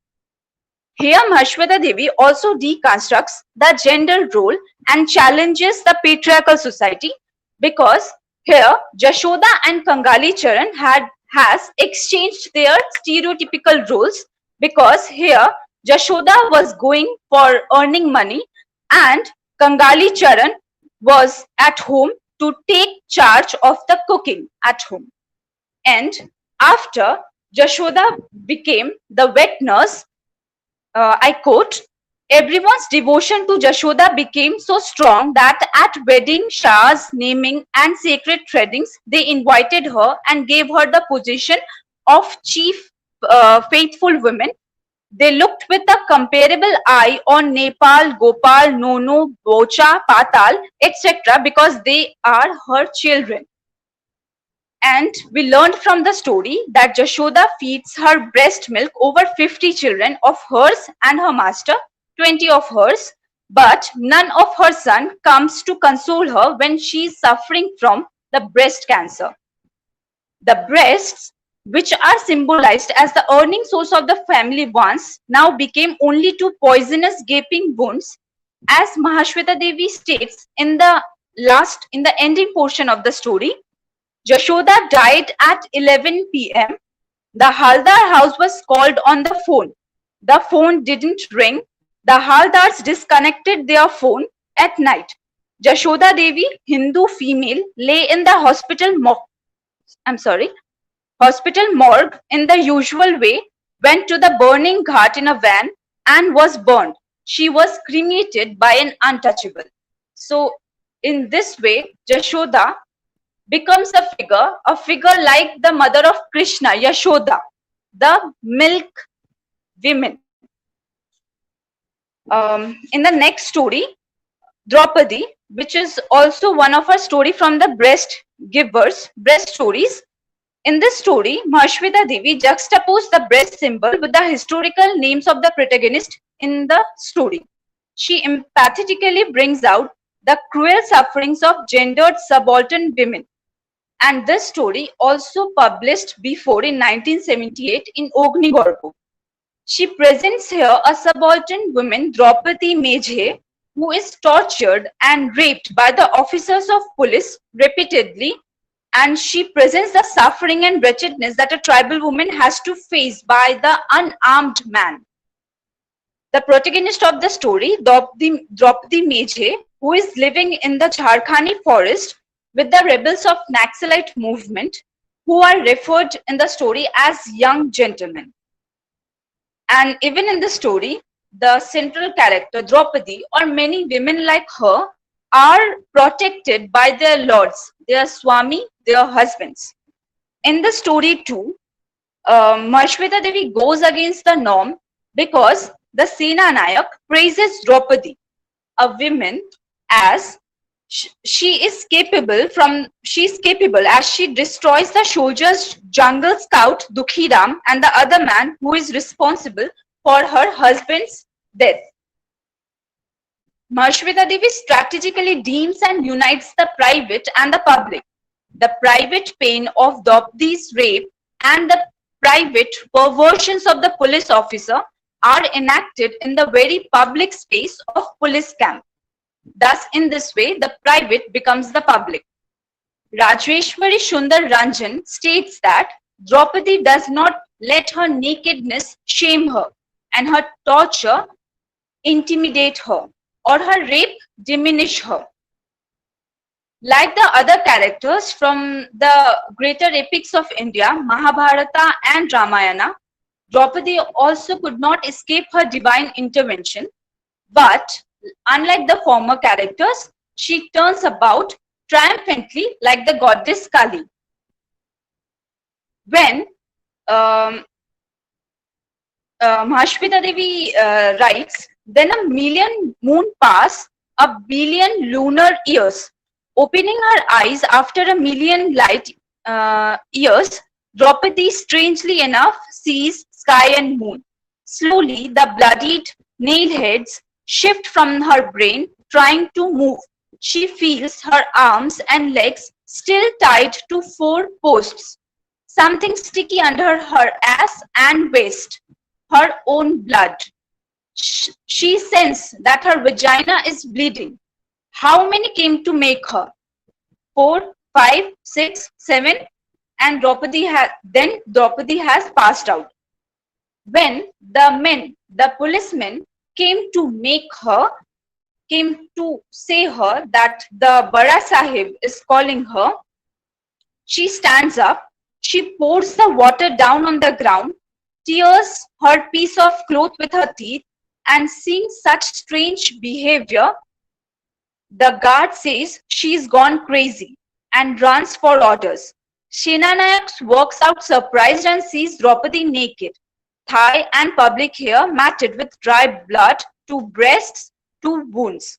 Here, Mahashweta Devi also deconstructs the gender role and challenges the patriarchal society, because here Jashoda and Kangali Charan has exchanged their stereotypical roles, because here Jashoda was going for earning money and Kangali Charan was at home to take charge of the cooking at home. And after Jashoda became the wet nurse, I quote, everyone's devotion to Jashoda became so strong that at wedding showers, naming and sacred treadings, they invited her and gave her the position of chief faithful women. They looked with a comparable eye on Nepal, Gopal, Nono, Bocha, Patal, etc. because they are her children. And we learned from the story that Jashoda feeds her breast milk over 50 children of hers and her master, 20 of hers, but none of her son comes to console her when she is suffering from the breast cancer. The breasts, which are symbolized as the earning source of the family once, now became only two poisonous gaping wounds, as Mahashweta Devi states in the ending portion of the story. Jashoda died at 11 p.m. The Haldar house was called on the phone. The phone didn't ring. The Haldars disconnected their phone at night. Jashoda Devi, Hindu female, lay in the hospital morgue in the usual way, went to the burning ghat in a van and was burned. She was cremated by an untouchable. So in this way, Jashoda becomes a figure like the mother of Krishna, Yashoda, the milk women. In the next story, Draupadi, which is also one of her story from the Breast givers, breast stories. In this story, Mahashweta Devi juxtaposed the breast symbol with the historical names of the protagonist in the story. She empathetically brings out the cruel sufferings of gendered subaltern women. And this story also published before in 1978 in Ogni Gorgo. She presents here a subaltern woman, Draupadi Mejhe, who is tortured and raped by the officers of police repeatedly, and she presents the suffering and wretchedness that a tribal woman has to face by the unarmed man. The protagonist of the story, Draupadi Mejhe, who is living in the Jharkhandi forest with the rebels of Naxalite movement, who are referred in the story as young gentlemen. And even in the story, the central character, Draupadi, or many women like her, are protected by their lords, their Swami, their husbands. In the story too, Mahashweta Devi goes against the norm because the Sena Nayak praises Draupadi, a woman, as she is capable as she destroys the soldier's jungle scout Dukhiram and the other man who is responsible for her husband's death. Mahashweta Devi strategically deems and unites the private and the public. The private pain of Draupadi's rape and the private perversions of the police officer are enacted in the very public space of police camp. Thus, in this way, the private becomes the public. Rajeshwari Sundar Ranjan states that Draupadi does not let her nakedness shame her and her torture intimidate her or her rape diminish her. Like the other characters from the greater epics of India, Mahabharata and Ramayana, Draupadi also could not escape her divine intervention, but unlike the former characters, she turns about triumphantly like the goddess Kali. When Mahashweta Devi writes, then a million moon pass, a billion lunar years. Opening her eyes after a million light years, Draupadi, strangely enough, sees sky and moon. Slowly, the bloodied nail heads shift from her brain, trying to move. She feels her arms and legs still tied to 4 posts. Something sticky under her ass and waist. Her own blood. She senses that her vagina is bleeding. How many came to make her? 4, 5, 6, 7, and Draupadi has passed out. When the policemen came to say her that the Bara Sahib is calling her, she stands up, she pours the water down on the ground, tears her piece of cloth with her teeth, and seeing such strange behavior, the guard says she's gone crazy and runs for orders. Senanayak walks out surprised and sees Draupadi naked, thigh and public hair matted with dry blood, 2 breasts, 2 wounds.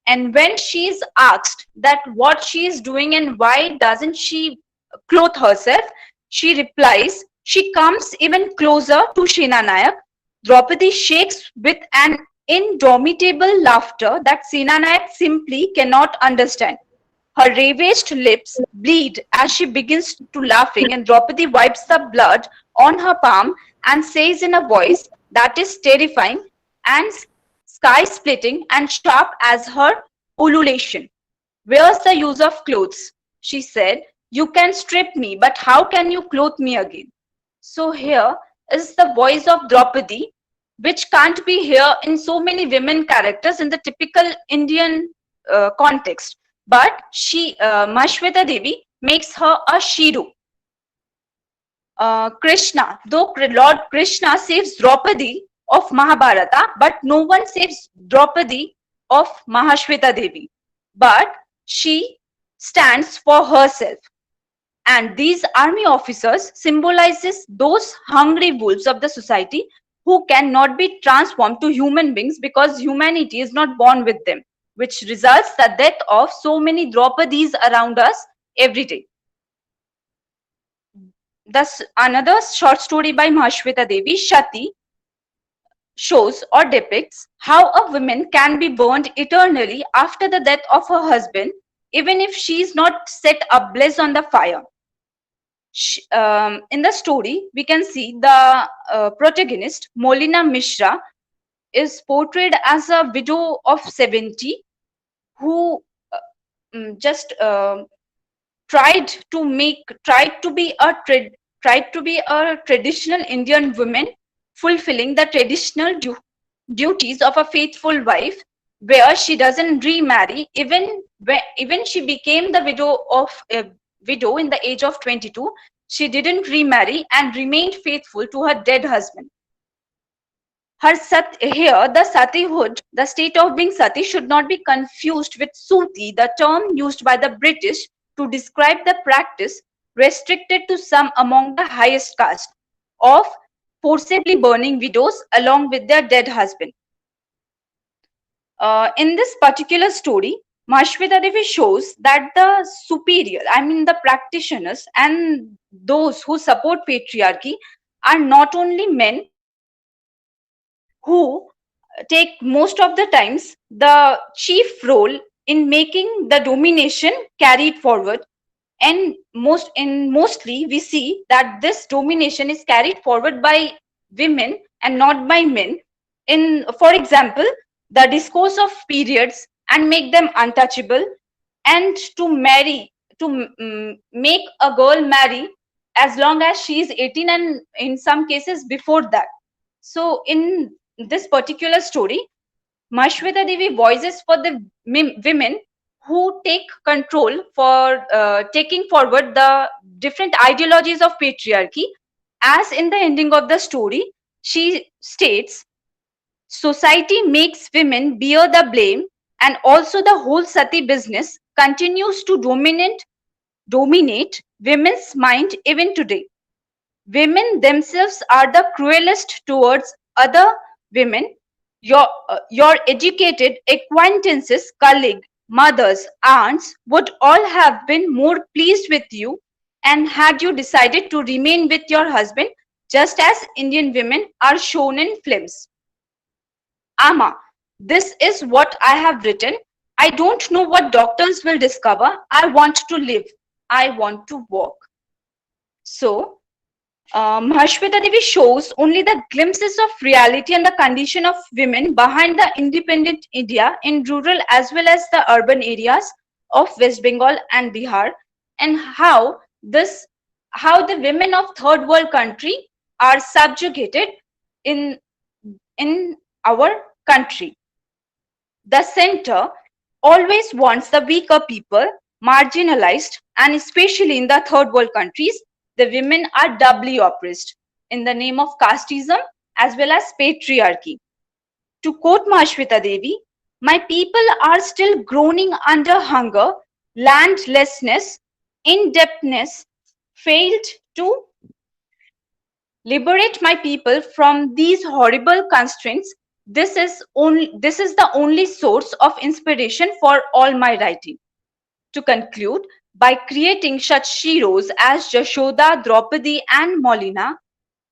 And when she is asked that what she is doing and why doesn't she clothe herself, she replies, she comes even closer to Senanayak. Draupadi shakes with an indomitable laughter that Senanayak simply cannot understand. Her ravaged lips bleed as she begins to laughing, and Draupadi wipes the blood on her palm and says in a voice that is terrifying and sky-splitting and sharp as her ululation, "Where's the use of clothes?" She said, "You can strip me, but how can you clothe me again?" So here is the voice of Draupadi, which can't be here in so many women characters in the typical Indian context. But Mahashweta Devi makes her a Shiru. Krishna, though Lord Krishna saves Draupadi of Mahabharata, but no one saves Draupadi of Mahashweta Devi. But she stands for herself. And these army officers symbolizes those hungry wolves of the society who cannot be transformed to human beings because humanity is not born with them, which results the death of so many Draupadis around us every day. Thus, another short story by Mahashweta Devi, Shati, shows or depicts how a woman can be burned eternally after the death of her husband, even if she is not set ablaze on the fire. In the story, we can see the protagonist, Molina Mishra, is portrayed as a widow of 70 who just tried to be a traditional Indian woman, fulfilling the traditional duties of a faithful wife, where she doesn't remarry even she became the widow in the age of 22. She didn't remarry and remained faithful to her dead husband. Here, the satihood, the state of being sati, should not be confused with suti, the term used by the British to describe the practice restricted to some among the highest caste of forcibly burning widows along with their dead husband. In this particular story, Mahashweta Devi shows that the superior, the practitioners and those who support patriarchy are not only men who take most of the times the chief role in making the domination carried forward, and mostly we see that this domination is carried forward by women and not by men. For example, the discourse of periods and make them untouchable, and to make a girl marry as long as she is 18, and in some cases before that. So in this particular story, Mahashweta Devi voices for the women who take control for taking forward the different ideologies of patriarchy. As in the ending of the story, she states, society makes women bear the blame, and also the whole sati business continues to dominate women's mind even today. Women themselves are the cruelest towards other women. Your educated acquaintances, colleagues, mothers, aunts would all have been more pleased with you and had you decided to remain with your husband, just as Indian women are shown in films. Ama, this is what I have written. I don't know what doctors will discover. I want to live. I want to walk. So, Mahashweta Devi shows only the glimpses of reality and the condition of women behind the independent India in rural as well as the urban areas of West Bengal and Bihar, and how the women of third world country are subjugated in our country. The center always wants the weaker people marginalized, and especially in the third world countries, the women are doubly oppressed in the name of casteism as well as patriarchy. To quote Mahashweta Devi, my people are still groaning under hunger, landlessness, indebtedness, failed to liberate my people from these horrible constraints. This is the only source of inspiration for all my writing. To conclude, by creating such heroes as Jashoda, Draupadi, and Molina,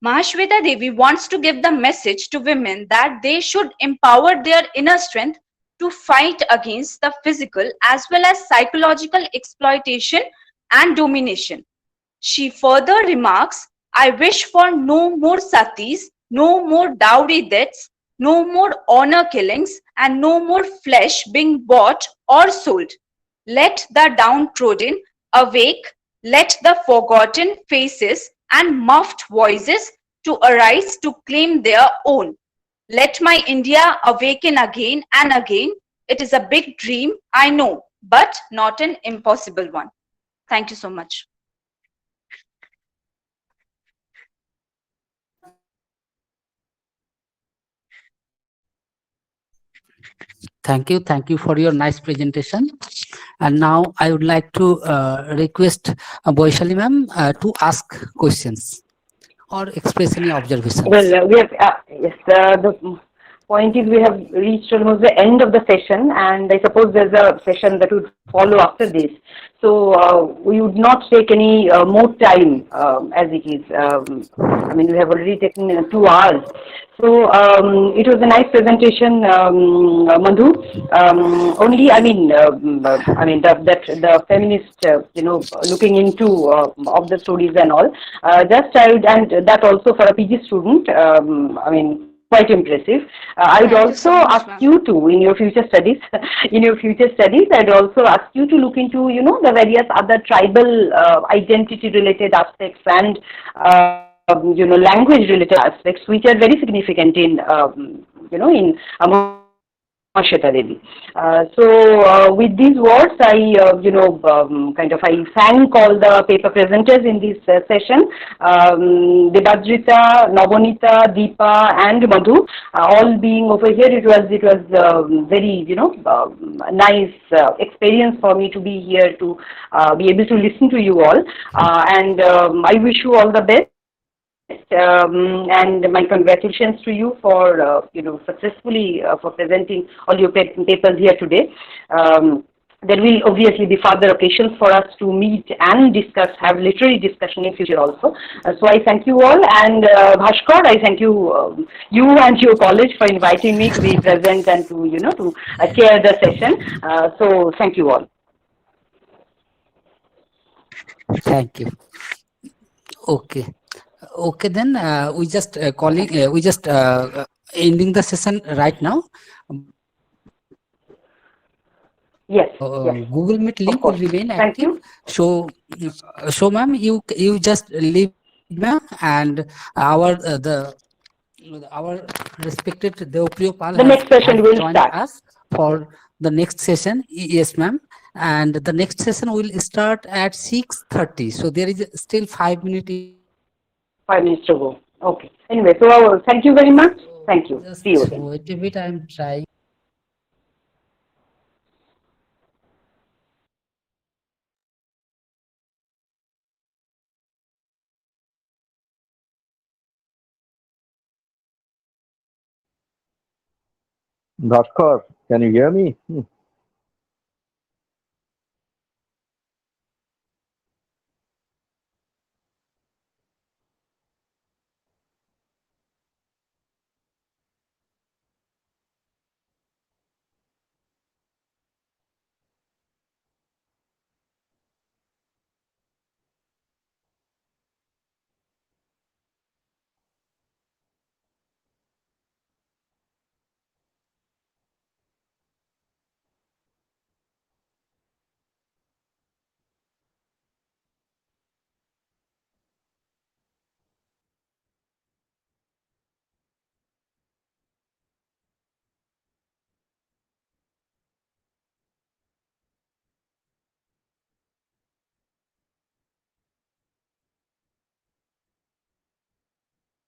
Mahashweta Devi wants to give the message to women that they should empower their inner strength to fight against the physical as well as psychological exploitation and domination. She further remarks, I wish for no more satis, no more dowry deaths, no more honor killings, and no more flesh being bought or sold. Let the downtrodden awake, let the forgotten faces and muffled voices to arise to claim their own. Let my India awaken again and again. It is a big dream, I know, but not an impossible one. Thank you so much. Thank you for your nice presentation. And now I would like to request Boishali ma'am to ask questions or express any observations. Well, we have yes. point is we have reached almost the end of the session, and I suppose there's a session that would follow after this. So we would not take any more time as it is. I mean, we have already taken 2 hours. So it was a nice presentation, Madhu. Only, the feminist, looking into of the stories and all. Just I would, and that also for a PG student. Quite impressive. I would Thank you also so much, ask ma'am. you to, in your future studies, I'd also ask you to look into, the various other tribal identity-related aspects and, language-related aspects, which are very significant in, in Mahashweta Devi. With these words, I thank all the paper presenters in this session, Debadrita, Navonita, Deepa, and Madhu, all being over here. It was very, nice experience for me to be here to be able to listen to you all, and I wish you all the best. And my congratulations to you for successfully for presenting all your papers here today. There will obviously be further occasions for us to meet and discuss, have literary discussion in future also. So I thank you all, and Bhaskar, I thank you, you and your college for inviting me to be present and to chair the session. So thank you all. Thank you. Okay, then we just ending the session right now. Yes. Google Meet link will remain Thank active. you. So ma'am, you just leave, ma'am, and our respected Deopriyo Pal The next session will joined start us for the next session. Yes, ma'am. And the next session will start at 6:30. So there is still 5 minutes. 5 minutes to go. Okay. Anyway, so thank you very much. Thank you. Just See you again. wait a bit. I'm trying. Bhaskar, can you hear me?